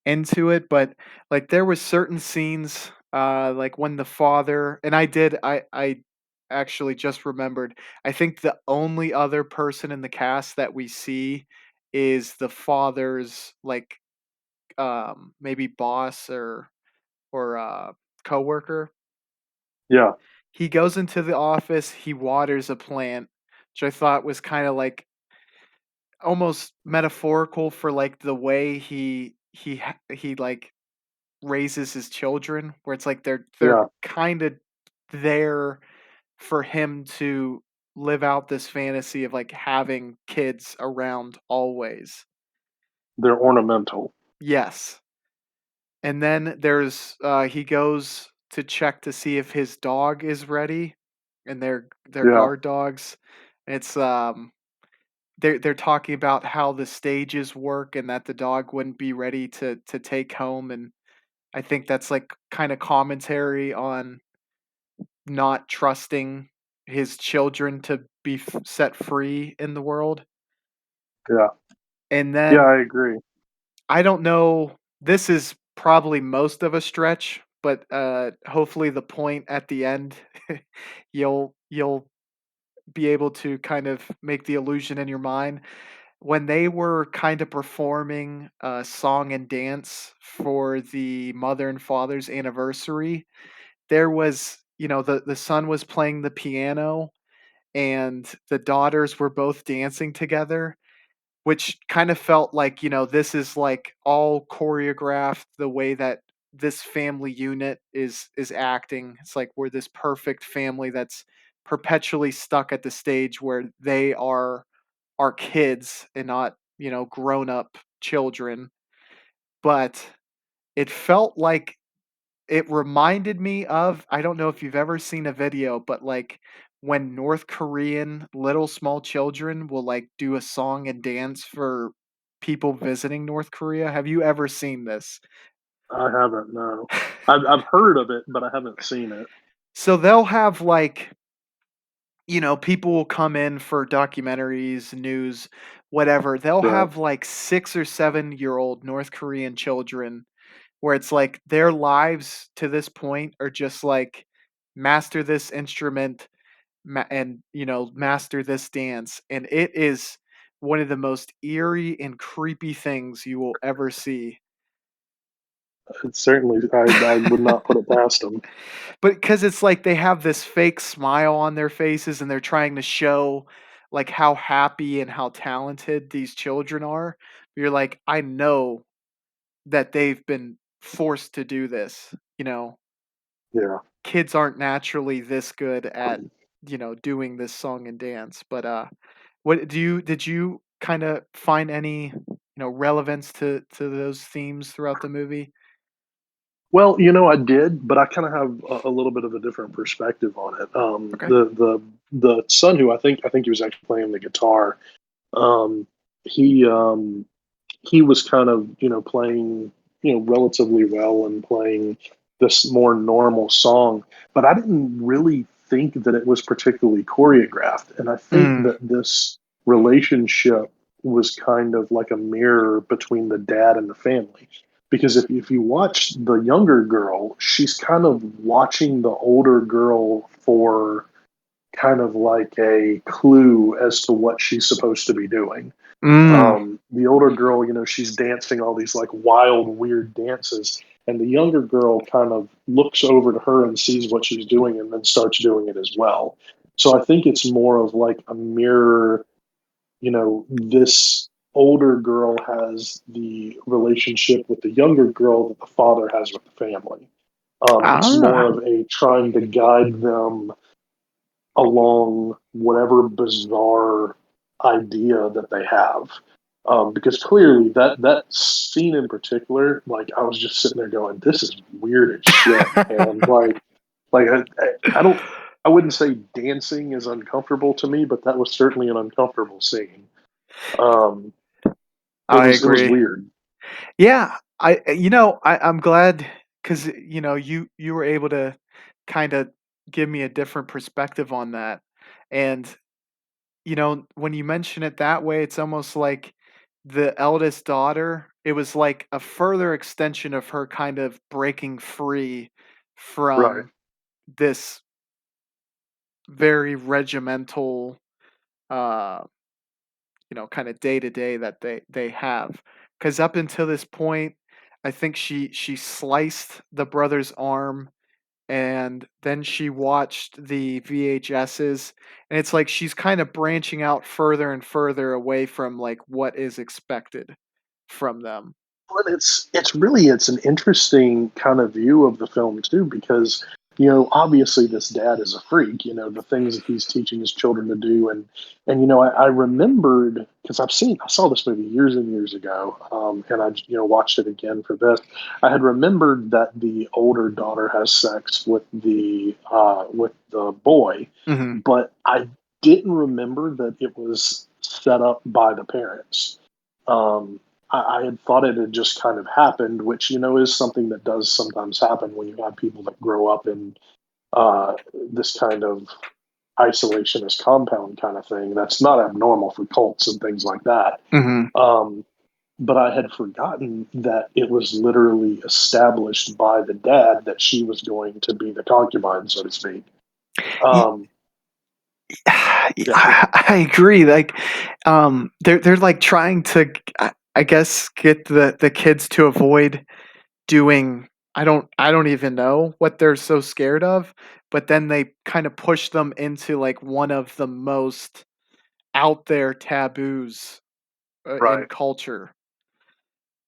into it, but like there was certain scenes, like when the father and I actually just remembered. I think the only other person in the cast that we see is the father's like maybe boss or coworker. Yeah, He goes into the office, he waters a plant, which I thought was kind of like almost metaphorical for like the way he like raises his children, where it's like they're yeah, kind of there for him to live out this fantasy of like having kids around always. they're ornamental. Yes. And then there's he goes to check to see if his dog is ready, and they're Yeah, guard dogs. It's they're talking about how the stages work and that the dog wouldn't be ready to take home, and I think that's like kind of commentary on not trusting his children to be set free in the world. yeah, And yeah. then I agree. I don't know, this is probably most of a stretch, but hopefully the point at the end you'll be able to kind of make the illusion in your mind when they were kind of performing a song and dance for the mother and father's anniversary. There was, the son was playing the piano and the daughters were both dancing together, which kind of felt like, this is like all choreographed the way that this family unit is acting. It's like we're this perfect family that's perpetually stuck at the stage where they are kids and not, grown up children. But it felt like it reminded me of, I don't know if you've ever seen a video, but like when North Korean little small children will like do a song and dance for people visiting North Korea. Have you ever seen this? I haven't. No, I've heard of it, but I haven't seen it. So they'll have like, people will come in for documentaries, news, whatever. They'll Right. have like 6 or 7-year-old North Korean children where it's like their lives to this point are just like master this instrument and master this dance, and it is one of the most eerie and creepy things you will ever see. It's certainly. I would not put it past them. But because it's like they have this fake smile on their faces and they're trying to show like how happy and how talented these children are. You're like, I know that they've been forced to do this. Yeah. Kids aren't naturally this good at, doing this song and dance. But what did you kind of find any, relevance to those themes throughout the movie? Well, I did, but I kind of have a little bit of a different perspective on it. Okay. The son who I think he was actually playing the guitar. Um, he he was kind of playing relatively well and playing this more normal song, but I didn't really think that it was particularly choreographed, and I think Mm, that this relationship was kind of like a mirror between the dad and the family, because if you watch the younger girl, she's kind of watching the older girl for kind of like a clue as to what she's supposed to be doing. Mm. The older girl, she's dancing all these like wild, weird dances, and the younger girl kind of looks over to her and sees what she's doing and then starts doing it as well. So I think it's more of like a mirror. This older girl has the relationship with the younger girl that the father has with the family. It's more Ah. of a trying to guide them along whatever bizarre idea that they have. Because clearly that scene in particular, like I was just sitting there going, "This is weird as shit," and I don't, I wouldn't say dancing is uncomfortable to me, but that was certainly an uncomfortable scene. Um, it I was agree. weird, Yeah, I'm glad because you were able to kind of give me a different perspective on that, and when you mention it that way, it's almost like the eldest daughter. It was like a further extension of her kind of breaking free right? from this very regimental, uh, kind of day to day that they have. Because up until this point, I think she sliced the brother's arm, and then she watched the VHSs, and it's like she's kind of branching out further and further away from like what is expected from them. Well, it's an interesting kind of view of the film too, because obviously this dad is a freak. The things that he's teaching his children to do, and I remembered because I saw this movie years and years ago, and I watched it again for this. I had remembered that the older daughter has sex with the boy, Hmm. but I didn't remember that it was set up by the parents. Um, I had thought it had just kind of happened, which is something that does sometimes happen when you have people that grow up in this kind of isolationist compound kind of thing. That's not abnormal for cults and things like that. Hmm. Um, but I had forgotten that it was literally established by the dad that she was going to be the concubine, so to speak. Um, yeah, I agree. Like, they're like trying to, I guess, get the kids to avoid doing. I don't even know what they're so scared of, but then they kind of push them into like one of the most out there taboos in right. culture.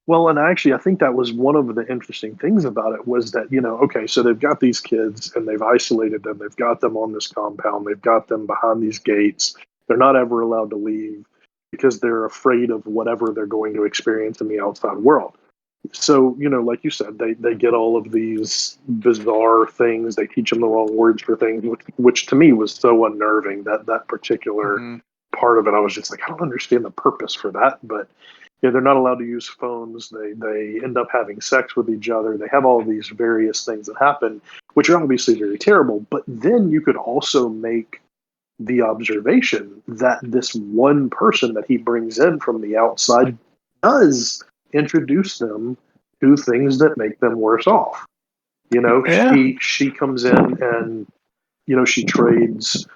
Well, and actually, I think that was one of the interesting things about it was that, okay, so they've got these kids and they've isolated them. They've got them on this compound. They've got them behind these gates. They're not ever allowed to leave because they're afraid of whatever they're going to experience in the outside world. So, like you said, they get all of these bizarre things. They teach them the wrong words for things, which to me was so unnerving that particular Hmm. part of it. I was just like, I don't understand the purpose for that, but they're not allowed to use phones. They end up having sex with each other. They have all of these various things that happen, which are obviously very terrible. But then you could also make the observation that this one person that he brings in from the outside does introduce them to things that make them worse off. Yeah. She comes in and she trades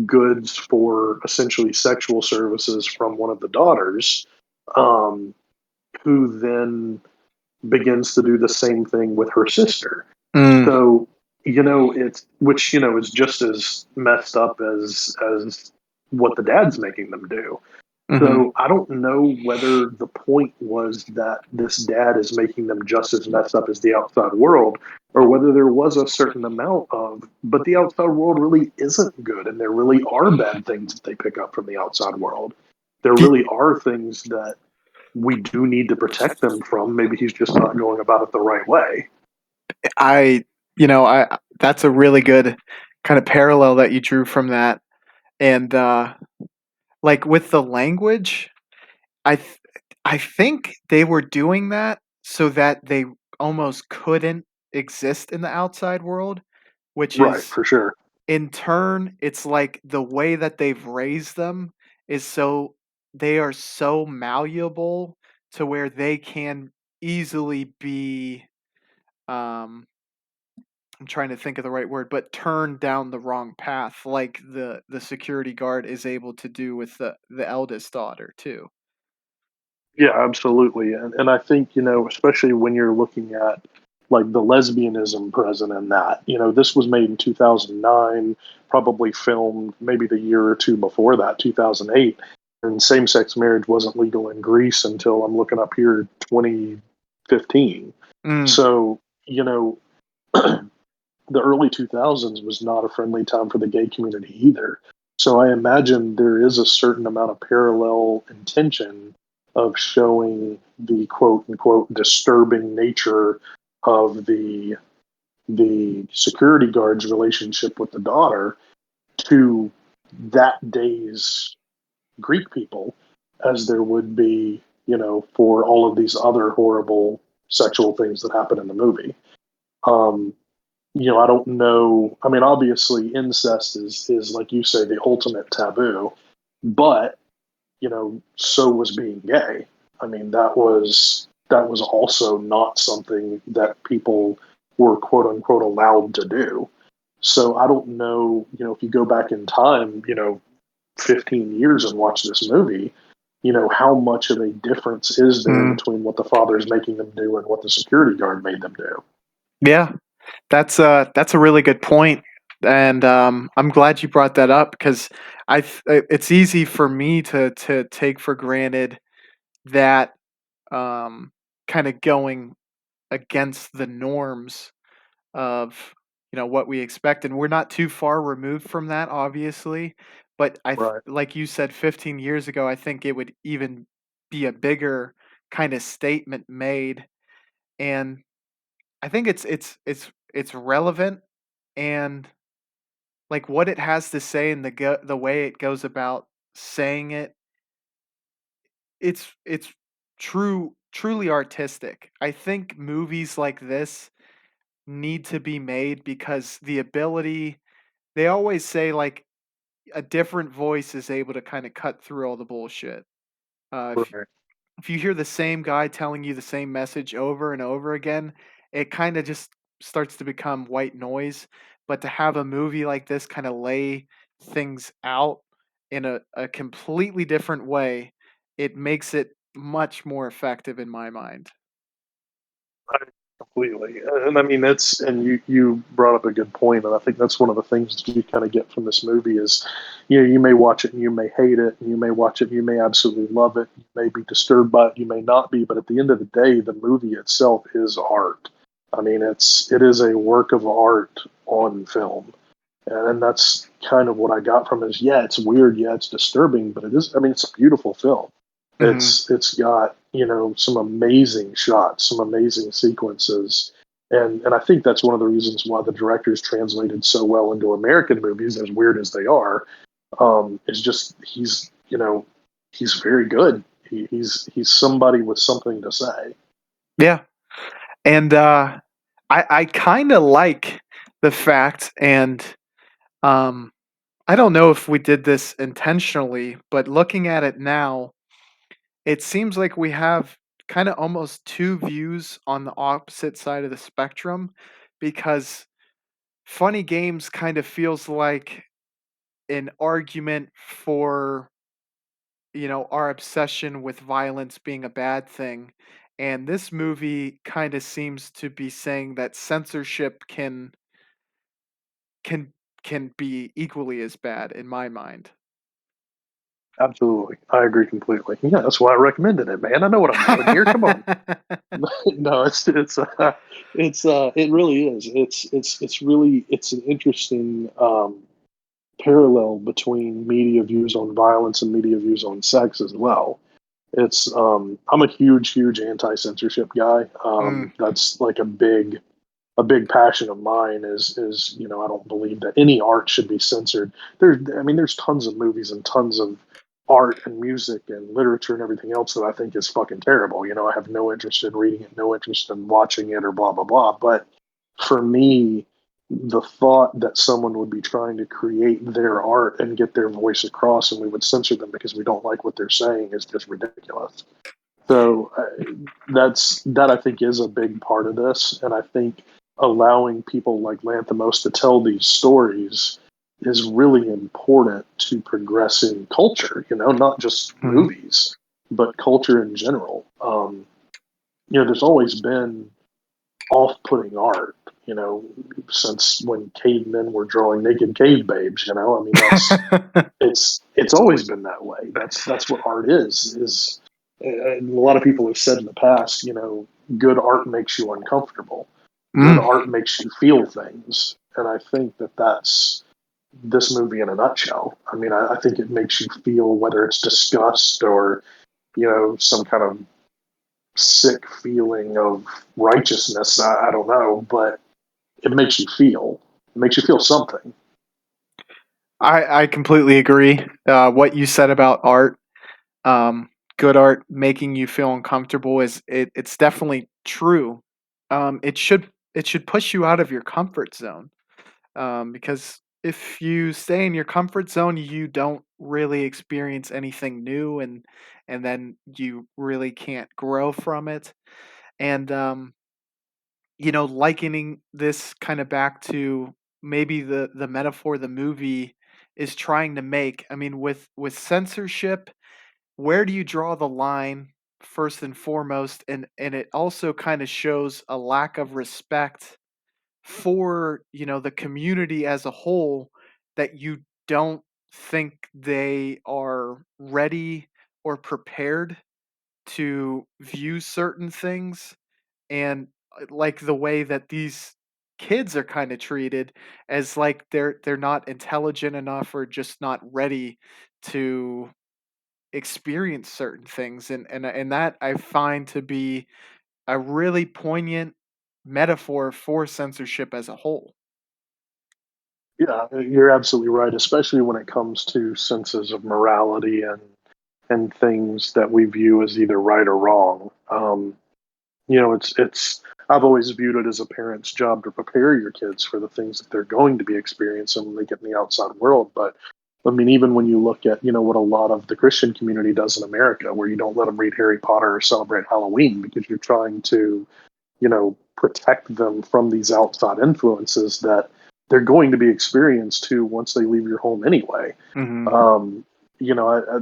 goods for essentially sexual services from one of the daughters, um, who then begins to do the same thing with her sister. Mm. So, it's which, is just as messed up as what the dad's making them do. Hmm. So I don't know whether the point was that this dad is making them just as messed up as the outside world, or whether there was a certain amount of, but the outside world really isn't good, and there really are bad things that they pick up from the outside world. There really are things that we do need to protect them from. Maybe he's just not going about it the right way. I, I that's a really good kind of parallel that you drew from that, and like with the language, I th- I think they were doing that so that they almost couldn't exist in the outside world, which Right, is for sure. in turn, it's like the way that they've raised them is so they are so malleable to where they can easily be um I'm trying to think of the right word, but turn down the wrong path like the security guard is able to do with the eldest daughter too. Yeah, absolutely. And I think, especially when you're looking at like the lesbianism present in that, this was made in 2009, probably filmed maybe the year or two before that, 2008. And same sex marriage wasn't legal in Greece until I'm looking up here 2015. Mm, So, the early 2000s was not a friendly time for the gay community either. So I imagine there is a certain amount of parallel intention of showing the quote unquote disturbing nature of the security guard's relationship with the daughter to that day's Greek people as there would be, for all of these other horrible sexual things that happen in the movie. Um, I don't know. I mean, obviously, incest is like you say, the ultimate taboo, but so was being gay. I mean, that was also not something that people were quote unquote allowed to do. So I don't know, if you go back in time, 15 years and watch this movie, how much of a difference is there mm. between what the father is making them do and what the security guard made them do? Yeah, that's a really good point, and I'm glad you brought that up because it's easy for me to take for granted that um, kind of going against the norms of what we expect, and we're not too far removed from that, obviously. But Right. like you said, 15 years ago, I think it would even be a bigger kind of statement made, and I think it's relevant and like what it has to say and the way it goes about saying it, it's truly artistic. I think movies like this need to be made because they always say like a different voice is able to kind of cut through all the bullshit. Right. If you hear the same guy telling you the same message over and over again, it kind of just starts to become white noise. But to have a movie like this kind of lay things out in a completely different way, it makes it much more effective in my mind. I completely. And I mean that's and you brought up a good point, and I think that's one of the things that you kind of get from this movie is, you may watch it and you may hate it, and you may watch it and you may absolutely love it, you may be disturbed by it, you may not be, but at the end of the day, the movie itself is art. I mean, it is a work of art on film. And that's kind of what I got from it is yeah, it's weird, yeah, it's disturbing, but it is I mean it's a beautiful film. Hmm. It's got, some amazing shots, some amazing sequences. And I think that's one of the reasons why the director's translated so well into American movies, as weird as they are, is just he's very good. He's somebody with something to say. Yeah, and I kind of like the fact, and um, I don't know if we did this intentionally, but looking at it now, it seems like we have kind of almost two views on the opposite side of the spectrum because funny games kind of feels like an argument for, our obsession with violence being a bad thing. And this movie kind of seems to be saying that censorship can can be equally as bad in my mind. Absolutely, I agree completely. Yeah, that's why I recommended it, man. I know what I'm doing here. Come on. No, it really is. It's really it's an interesting parallel between media views on violence and media views on sex as well. I'm a huge anti censorship guy. Mm, That's like a big passion of mine is I don't believe that any art should be censored. There's tons of movies and tons of art and music and literature and everything else that I think is fucking terrible. I have no interest in reading it, no interest in watching it or blah blah blah. But for me, the thought that someone would be trying to create their art and get their voice across and we would censor them because we don't like what they're saying is just ridiculous. So that I think is a big part of this, and I think allowing people like Lanthimos to tell these stories is really important to progressing culture. Not just mm, movies, but culture in general. There's always been off-putting art, you know, since when cavemen were drawing naked cave babes. I mean, it's always been that way. That's what art is. And a lot of people have said in the past, good art makes you uncomfortable. Good Mm. art makes you feel things, and I think that that's this movie in a nutshell. I mean, I think it makes you feel whether it's disgust or some kind of sick feeling of righteousness. I don't know, but it makes you feel. It makes you feel something. I completely agree. What you said about art, good art making you feel uncomfortable it's definitely true. It should push you out of your comfort zone. Because if you stay in your comfort zone, you don't really experience anything new, and then you really can't grow from it. And likening this kind of back to maybe the metaphor the movie is trying to make. I mean, with censorship, where do you draw the line first and foremost? And it also kind of shows a lack of respect for the community as a whole, that you don't think they are ready or prepared to view certain things. And like the way that these kids are kind of treated, as like they're not intelligent enough or just not ready to experience certain things. And that I find to be a really poignant metaphor for censorship as a whole. Yeah, you're absolutely right, especially when it comes to senses of morality and things that we view as either right or wrong. It's I've always viewed it as a parent's job to prepare your kids for the things that they're going to be experiencing when they get in the outside world. But I mean, even when you look at what a lot of the Christian community does in America, where you don't let them read Harry Potter or celebrate Halloween because you're trying to protect them from these outside influences that they're going to be experienced to once they leave your home anyway. Mhm. Um,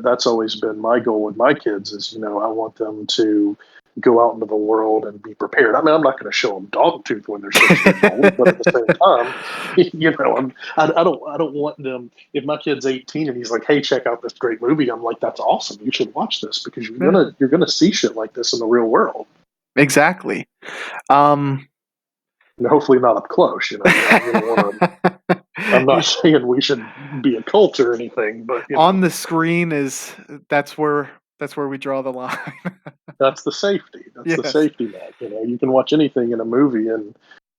that's always been my goal with my kids is, I want them to go out into the world and be prepared. I mean, I'm not going to show them Dogtooth when they're 6 years old, but at the same time, I don't want them. If my kid's 18 and he's like, "Hey, check out this great movie," I'm like, "That's awesome. You should watch this because you're Yeah, gonna you're gonna see shit like this in the real world." exactly. Um, And hopefully not up close. You don't want to. I'm not yeah, saying we should be a cult or anything, but on the screen is that's where we draw the line. that's the safety. That's the Yes. safety net. You can watch anything in a movie, and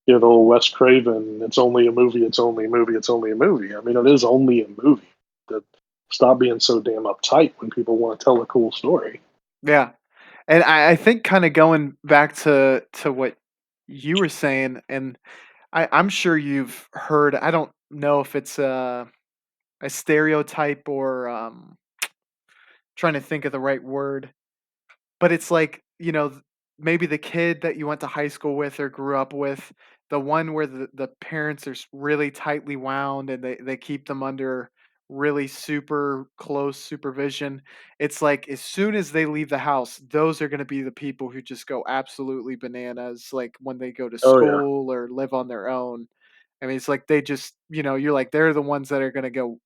the old Wes Craven, "It's only a movie. It's only a movie. It's only a movie." I mean, it is only a movie. That Stop being so damn uptight when people want to tell a cool story. Yeah. And I think kind of going back to what you were saying, and I'm sure you've heard. I don't know if it's a stereotype or trying to think of the right word. But it's like, maybe the kid that you went to high school with or grew up with, the one where the parents are really tightly wound, and they keep them under really super close supervision. It's like as soon as they leave the house, those are going to be the people who just go absolutely bananas, like when they go to Oh yeah, school or live on their own. I mean, it's like they just, you're like, they're the ones that are going to go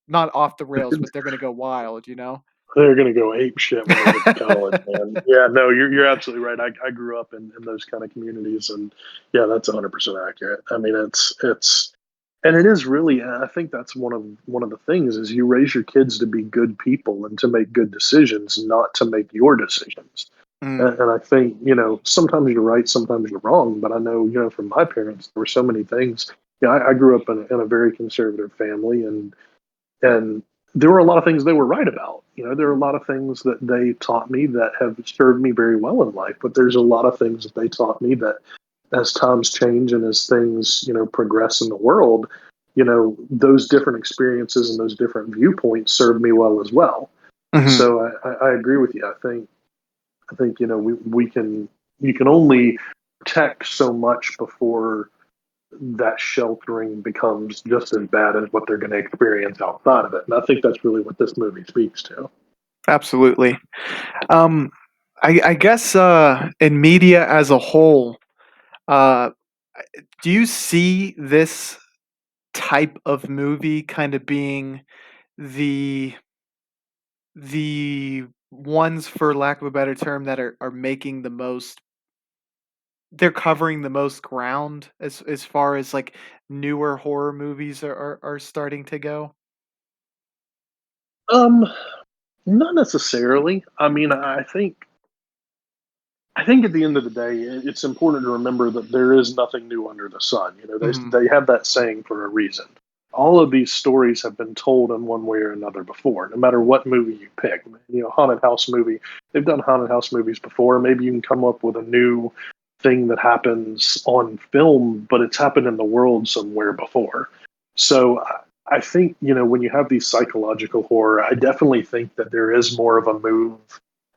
not off the rails, but they're going to go wild. they're gonna go ape shit when they get to college, man. Yeah, no, you're absolutely right. I grew up in those kind of communities, and yeah, that's 100% accurate. I mean, it's and it is really. I think that's one of the things is you raise your kids to be good people and to make good decisions, not to make your decisions. Mm, And I think sometimes you're right, sometimes you're wrong. But I know from my parents there were so many things. I grew up in a very conservative family, and there were a lot of things they were right about. There are a lot of things that they taught me that have served me very well in life. But there's a lot of things that they taught me that, as times change and as things progress in the world, those different experiences and those different viewpoints served me well as well. mhm. So I agree with you. I think we can you can only protect so much before that sheltering becomes just as bad as what they're going to experience outside of it. And I think that's really what this movie speaks to. Absolutely. Um, I guess in media as a whole, uh, do you see this type of movie kind of being the the ones, for lack of a better term, that are making the most, they're covering the most ground as far as like newer horror movies are starting to go? Um, Not necessarily. I mean, I think at the end of the day, it's important to remember that there is nothing new under the sun. You know, Mhm. they have that saying for a reason. All of these stories have been told in one way or another before, no matter what movie you pick. You know, haunted house movie. They've done haunted house movies before. Maybe you can come up with a new thing that happens on film, but it's happened in the world somewhere before. So I think, you know, when you have these psychological horror, I definitely think that there is more of a move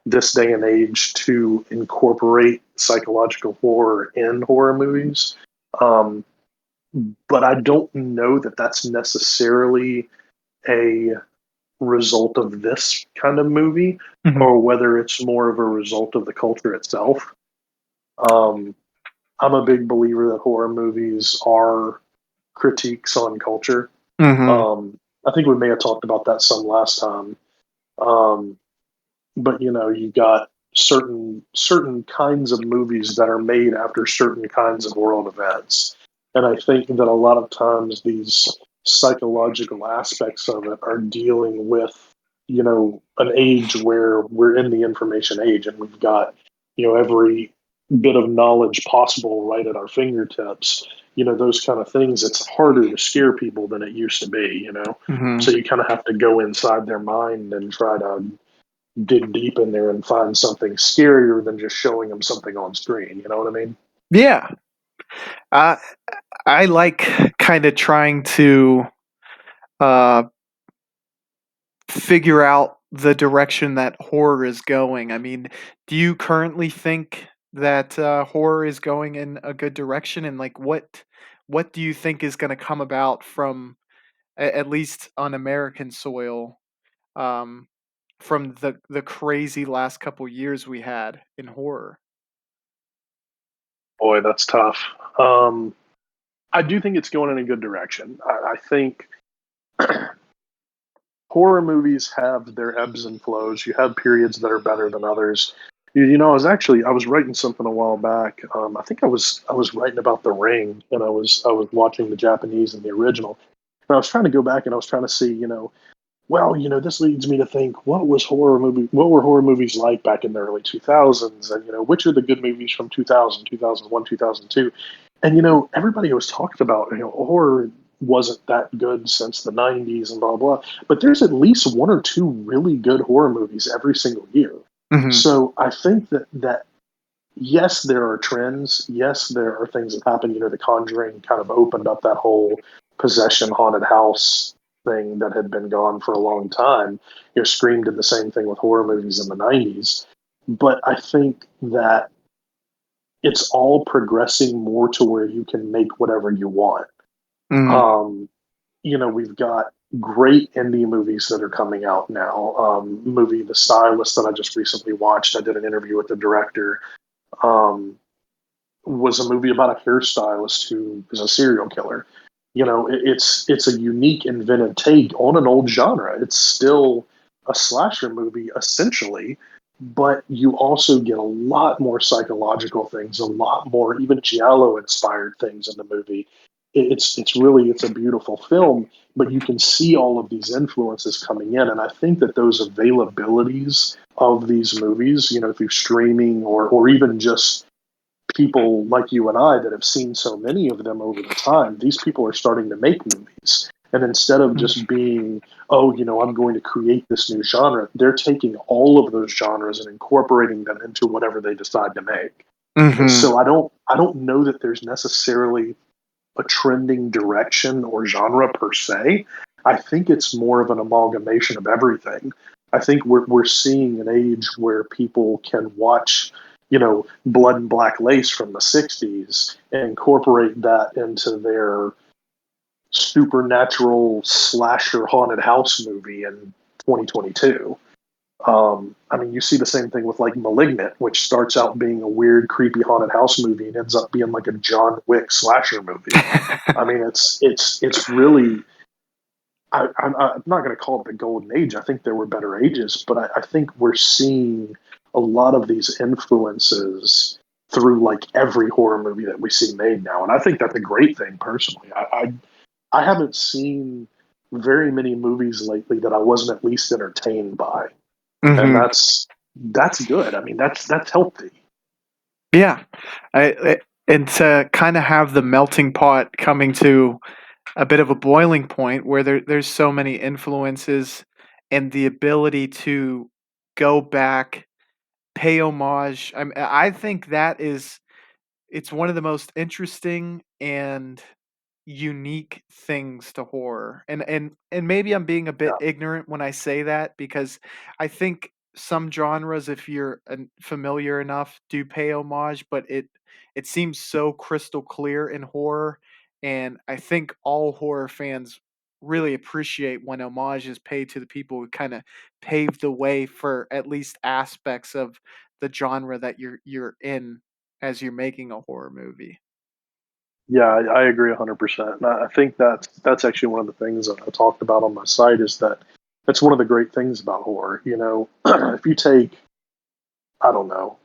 this day and age to incorporate psychological horror in horror movies. Um, but I don't know that that's necessarily a result of this kind of movie Mhm. or whether it's more of a result of the culture itself. Um, I'm a big believer that horror movies are critiques on culture. Mhm. I think we may have talked about that some last time. Um, but you know, you got certain kinds of movies that are made after certain kinds of world events, and I think that a lot of times these psychological aspects of it are dealing with, you know, an age where we're in the information age and we've got, you know, every bit of knowledge possible right at our fingertips. You know, those kind of things, it's harder to scare people than it used to be, you know. Mhm. So you kind of have to go inside their mind and try to dig deep in there and find something scarier than just showing them something on screen. You know what I mean? Yeah. I I like kind of trying to uh figure out the direction that horror is going. I mean, do you currently think that horror is going in a good direction, and like what do you think is going to come about from at least on American soil, um, from the crazy last couple years we had in horror? Boy, that's tough. I do think it's going in a good direction. I think horror movies have their ebbs and flows. You have periods that are better than others. You know, I was writing something a while back. I think I was writing about The Ring, and I was watching the Japanese and the original. And I was trying to go back and I was trying to see, you know, well, you know, this leads me to think what were horror movies like back in the early 2000s, and you know, which are the good movies from 2000, 2001, 2002. And you know, everybody always talked about, you know, horror wasn't that good since the 90s and blah blah, but there's at least one or two really good horror movies every single year. Hmm. So I think that yes, there are trends. Yes, there are things that happen. You know, The Conjuring kind of opened up that whole possession haunted house thing that had been gone for a long time. You know, Scream did the same thing with horror movies in the 90s. But I think that it's all progressing more to where you can make whatever you want. Hmm. Um, you know, we've got great indie movies that are coming out now. Movie The Stylist that I just recently watched. I did an interview with the director. Um, was a movie about a hairstylist who is a serial killer. You know, it's a unique, inventive take on an old genre. It's still a slasher movie essentially, but you also get a lot more psychological things, a lot more even giallo inspired things in the movie. It's really it's a beautiful film, but you can see all of these influences coming in, and I think that those availabilities of these movies, you know, through streaming or even just people like you and I that have seen so many of them over the time, these people are starting to make movies. And instead of just being, oh, you know, I'm going to create this new genre, they're taking all of those genres and incorporating them into whatever they decide to make. Hmm. So I don't know that there's necessarily a trending direction or genre per se. I think it's more of an amalgamation of everything. I think we're seeing an age where people can watch, you know, Blood and Black Lace from the 60s and incorporate that into their supernatural slasher haunted house movie in 2022. I mean, you see the same thing with like *Malignant*, which starts out being a weird, creepy haunted house movie and ends up being like a John Wick slasher movie. I mean, it's really. I'm not going to call it the golden age. I think there were better ages, but I think we're seeing a lot of these influences through like every horror movie that we see made now, and I think that's a great thing personally. I haven't seen very many movies lately that I wasn't at least entertained by, and Hmm. that's good. I mean, that's healthy. Yeah, and to kind of have the melting pot coming to a bit of a boiling point where there's so many influences and the ability to go back, pay homage. I think that is it's one of the most interesting and unique things to horror. And maybe I'm being a bit Yeah, ignorant when I say that because I think some genres, if you're familiar enough, do pay homage, but it seems so crystal clear in horror, and I think all horror fans really appreciate when homage is paid to the people who kind of paved the way for at least aspects of the genre that you're in as you're making a horror movie. yeah, I agree 100%. And I think that's actually one of the things that I talked about on my site is that that's one of the great things about horror. You know, if you take I don't know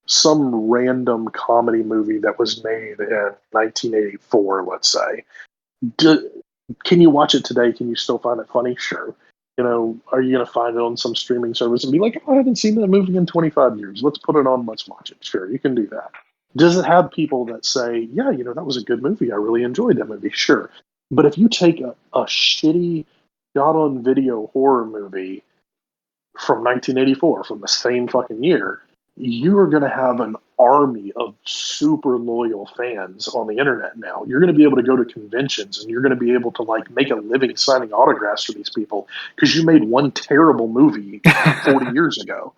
some random comedy movie that was made in 1984, let's say. Do, can you watch it today? Can you still find it funny? Sure. You know, are you going to find it on some streaming service and be like, oh, I haven't seen that movie in 25 years. Let's put it on. Let's watch it. Sure, you can do that. Does it have people that say, yeah, you know, that was a good movie. I really enjoyed that movie? Sure. But if you take a shitty shot on video horror movie from 1984, from the same fucking year, you are going to have an army of super loyal fans on the internet now. You're going to be able to go to conventions and you're going to be able to like make a living signing autographs for these people because you made one terrible movie 40 years ago.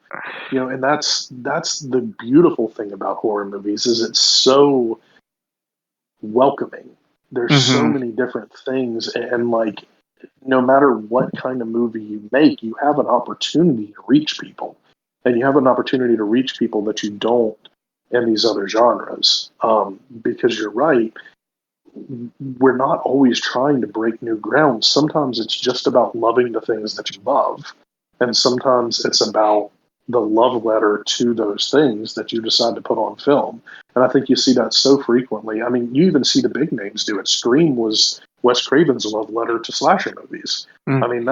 You know, and that's the beautiful thing about horror movies is it's so welcoming. There's so Mhm. many different things and like no matter what kind of movie you make, you have an opportunity to reach people, and you have an opportunity to reach people that you don't in these other genres. Because you're right, we're not always trying to break new ground. Sometimes it's just about loving the things that you love, and sometimes it's about the love letter to those things that you decide to put on film. And I think you see that so frequently. I mean, you even see the big names do it. Scream was Wes Craven's love letter to slasher movies. I Mm. mean,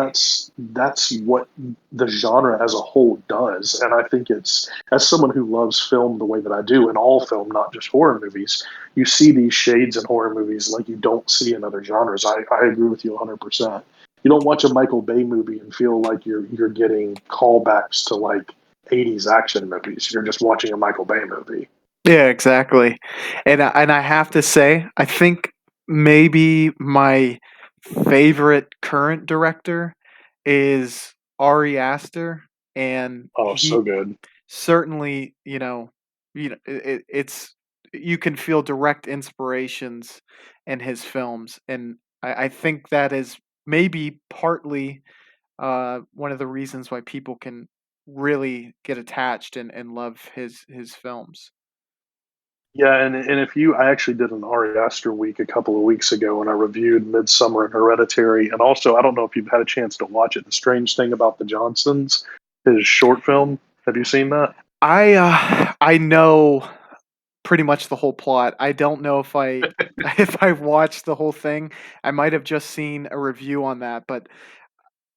that's what the genre as a whole does. And I think it's as someone who loves film the way that I do, and all film, not just horror movies, you see these shades in horror movies like you don't see in other genres. I agree with you 100%. You don't watch a Michael Bay movie and feel like you're getting callbacks to like 80s action movies. You're just watching a Michael Bay movie. Yeah, exactly. And I have to say, I think maybe my favorite current director is Ari Aster, and Oh, so he good. certainly, it's you can feel direct inspirations in his films, and I think that is maybe partly one of the reasons why people can really get attached and love his films. Yeah, and if you, I actually did an Ari Aster week a couple of weeks ago, and I reviewed Midsummer and Hereditary, and also I don't know if you've had a chance to watch it. The Strange Thing About the Johnsons, his short film. Have you seen that? I know pretty much the whole plot. I don't know if I if I've watched the whole thing. I might have just seen a review on that, but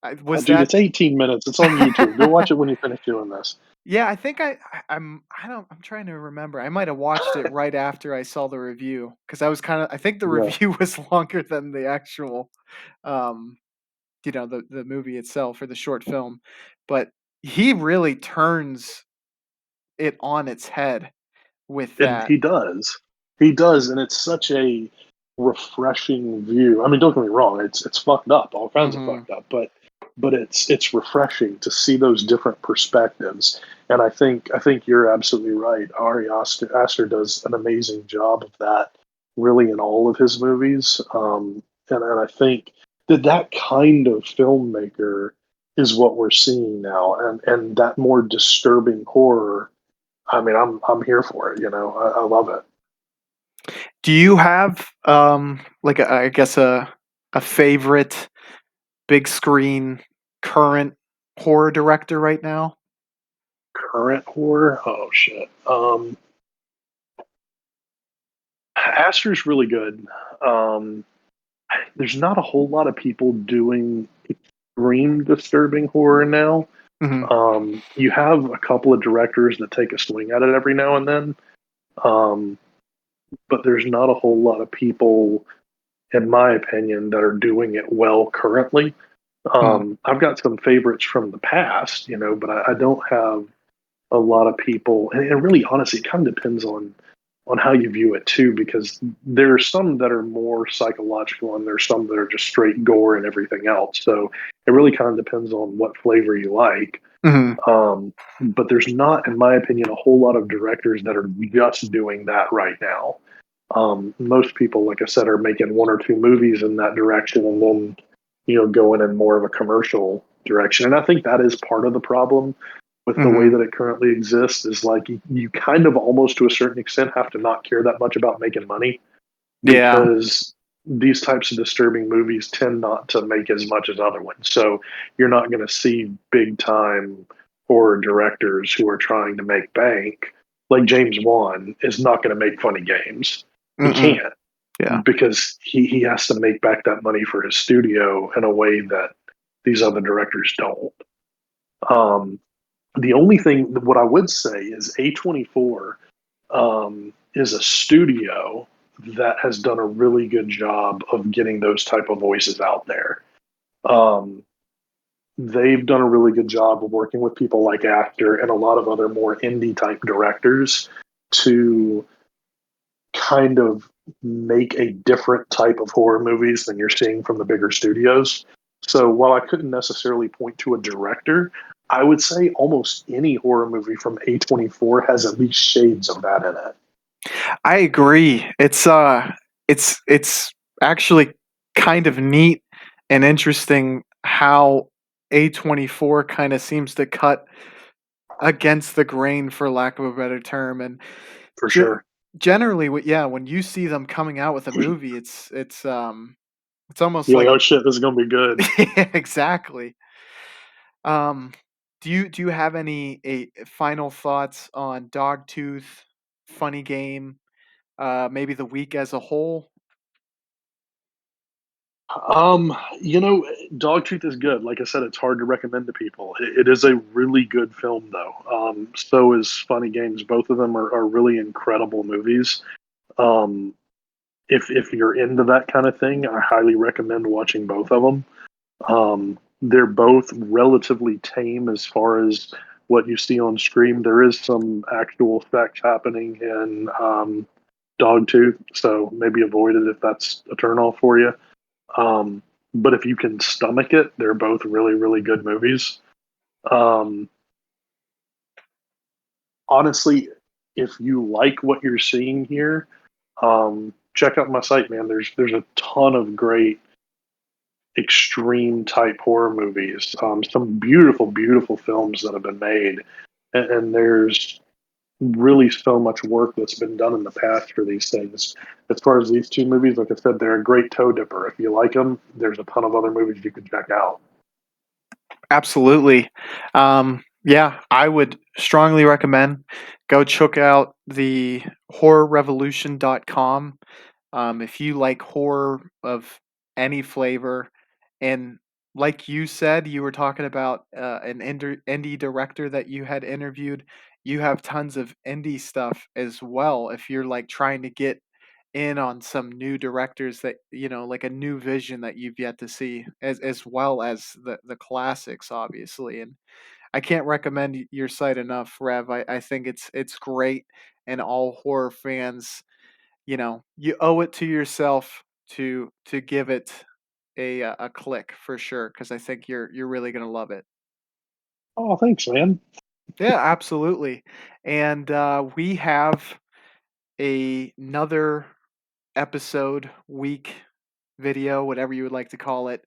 Oh, was dude, that it's 18 minutes. It's on YouTube. Go watch it when you finish doing this. Yeah, I think I'm trying to remember. I might have watched it right after I saw the review because I think the Yeah. review was longer than the actual um the movie itself or the short film. But he really turns it on its head with And that. he does. He does, and it's such a refreshing view. I mean, don't get me wrong, it's fucked up, all kinds of Mhm. fucked up, but it's refreshing to see those different perspectives. And I think you're absolutely right. Aster does an amazing job of that, really in all of his movies. And I think that kind of filmmaker is what we're seeing now, and that more disturbing horror. I mean, I'm here for it. I love it. Do you have like I guess a favorite big screen current horror director right now? Current horror, oh shit. Aster's really good. Um, there's not a whole lot of people doing extreme disturbing horror now. Hmm. You have a couple of directors that take a swing at it every now and then, um, but there's not a whole lot of people, in my opinion, that are doing it well currently. I've got some favorites from the past, but I don't have a lot of people, and really, honestly, it kind of depends on how you view it too, because there are some that are more psychological, and there's some that are just straight gore and everything else. So it really kind of depends on what flavor you like. Hmm. But there's not, in my opinion, a whole lot of directors that are just doing that right now. Most people, like I said, are making one or two movies in that direction, and then going in more of a commercial direction. And I think that is part of the problem with the way Hmm. that it currently exists. Is like you kind of almost to a certain extent have to not care that much about making money, Yeah. because these types of disturbing movies tend not to make as much as other ones. So you're not going to see big time horror directors who are trying to make bank. Like James Wan is not going to make funny games. He Mm-mm. can't, Yeah. because he has to make back that money for his studio in a way that these other directors don't. Um, the only thing, what I would say is A24 is a studio that has done a really good job of getting those type of voices out there. Um, they've done a really good job of working with people like Actor and a lot of other more indie type directors to kind of make a different type of horror movies than you're seeing from the bigger studios. So while I couldn't necessarily point to a director, I would say almost any horror movie from A24 has at least shades of that in it. I agree. It's actually kind of neat and interesting how A24 kind of seems to cut against the grain, for lack of a better term, and For ge- sure. generally, yeah, when you see them coming out with a movie, it's almost You're like, like oh shit, this is gonna be good. yeah, exactly. Um, do you have any final thoughts on Dogtooth, Funny Game, maybe the week as a whole? You know, Dogtooth is good. Like I said, it's hard to recommend to people. It is a really good film, though. So is Funny Games. Both of them are really incredible movies. Um, if you're into that kind of thing, I highly recommend watching both of them. They're both relatively tame as far as what you see on screen. There is some actual sex happening in Dogtooth, so maybe avoid it if that's a turnoff for you. Um, but if you can stomach it, they're both really, really good movies. Um, honestly, if you like what you're seeing here, check out my site, man. There's a ton of great extreme type horror movies. Some beautiful, beautiful films that have been made, and there's really so much work that's been done in the past for these things. As far as these two movies, like I said, they're a great toe dipper. If you like them, there's a ton of other movies you can check out. Absolutely. Yeah, I would strongly recommend go check out the horrorrevolution.com. If you like horror of any flavor, and like you said, you were talking about an indie director that you had interviewed. You have tons of indie stuff as well. If you're like trying to get in on some new directors that like a new vision that you've yet to see, as well as the classics, obviously. And I can't recommend your site enough, Rev. I think it's great, and all horror fans, you owe it to yourself to give it a click for sure, because I think you're really gonna love it. Oh, thanks, man. Yeah, absolutely. And we have another episode, week, video, whatever you would like to call it,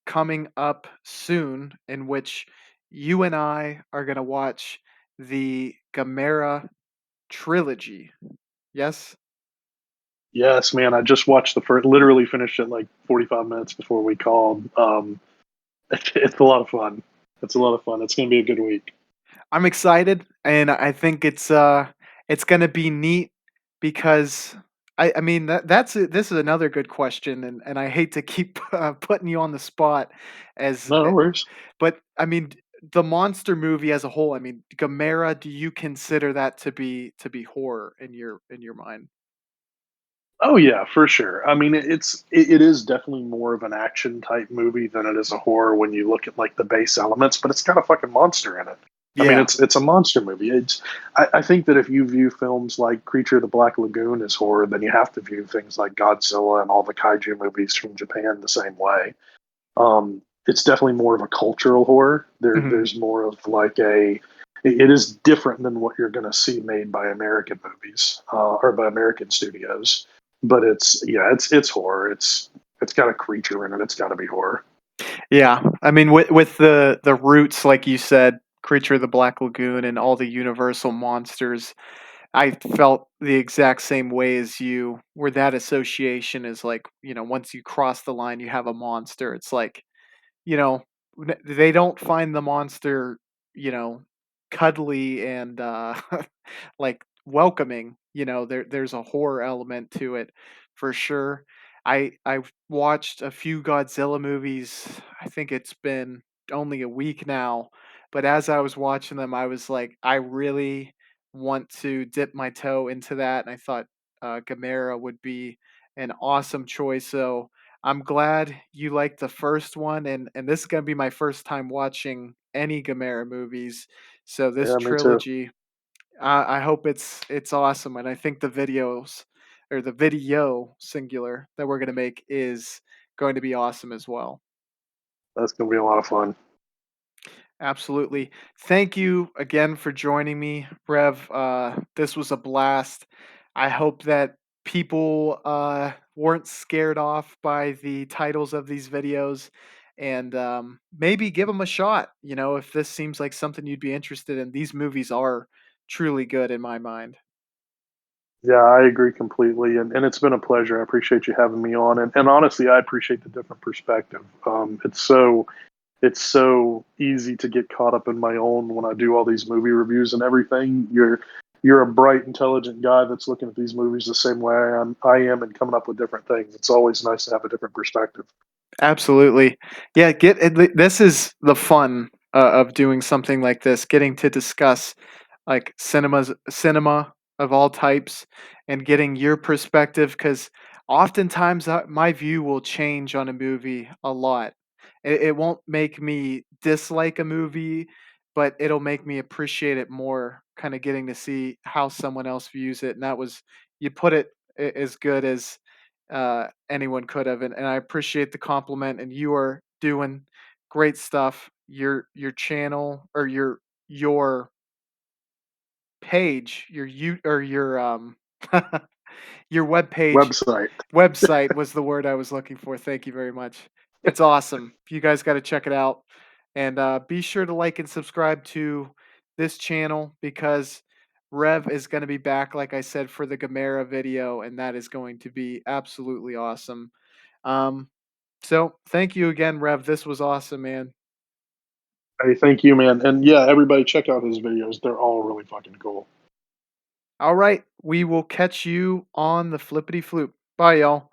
coming up soon in which you and I are going to watch the Gamera trilogy. Yes? Yes, man. I just watched the first. Literally finished it like 45 minutes before we called. It's a lot of fun. It's a lot of fun. It's going to be a good week. I'm excited, and I think it's gonna be neat because I mean this is another good question, and I hate to keep putting you on the spot as No, no worries. but I mean the monster movie as a whole. I mean Gamera, do you consider that to be horror in your mind? Oh yeah, for sure. I mean, it is definitely more of an action type movie than it is a horror when you look at like the base elements, but it's got a fucking monster in it. I mean, Yeah, it's a monster movie. I think that if you view films like Creature of the Black Lagoon as horror, then you have to view things like Godzilla and all the kaiju movies from Japan the same way. It's definitely more of a cultural horror. mhm. There's more of like it is different than what you're going to see made by American movies or by American studios. But it's horror. It's got a creature in it. It's got to be horror. Yeah, I mean, with the roots, like you said, Creature of the Black Lagoon and all the Universal monsters, I felt the exact same way as you, where that association is like, once you cross the line, you have a monster. It's like, you know, they don't find the monster, you know, cuddly and like welcoming. There's a horror element to it for sure. I've watched a few Godzilla movies. I think it's been only a week now, but as I was watching them, I was like, I really want to dip my toe into that, and I thought Gamera would be an awesome choice. So I'm glad you liked the first one, and this is gonna be my first time watching any Gamera movies. So this Yeah, me too. trilogy, I hope it's awesome, and I think the videos or the video singular that we're gonna make is going to be awesome as well. That's gonna be a lot of fun. Absolutely. Thank you again for joining me, Rev. This was a blast. I hope that people weren't scared off by the titles of these videos and maybe give them a shot. If this seems like something you'd be interested in, these movies are truly good in my mind. Yeah, I agree completely, and it's been a pleasure. I appreciate you having me on, and honestly, I appreciate the different perspective. It's so easy to get caught up in my own when I do all these movie reviews and everything. You're a bright, intelligent guy that's looking at these movies the same way I am and coming up with different things. It's always nice to have a different perspective. Absolutely. Yeah, this is the fun of doing something like this, getting to discuss like cinema of all types and getting your perspective cuz oftentimes my view will change on a movie a lot. It won't make me dislike a movie, but it'll make me appreciate it more, kind of getting to see how someone else views it. And that was you put it as good as anyone could have, and I appreciate the compliment. And you are doing great stuff. Your channel or your page, your you or your your web page Website. website was the word I was looking for. Thank you very much. It's awesome. You guys got to check it out, and be sure to like and subscribe to this channel because Rev is going to be back, like I said, for the Gamera video, and that is going to be absolutely awesome. Um, so thank you again, Rev. This was awesome, man. Hey, thank you, man. And yeah, everybody check out his videos. They're all really fucking cool. All right, we will catch you on the flippity floop. Bye, y'all.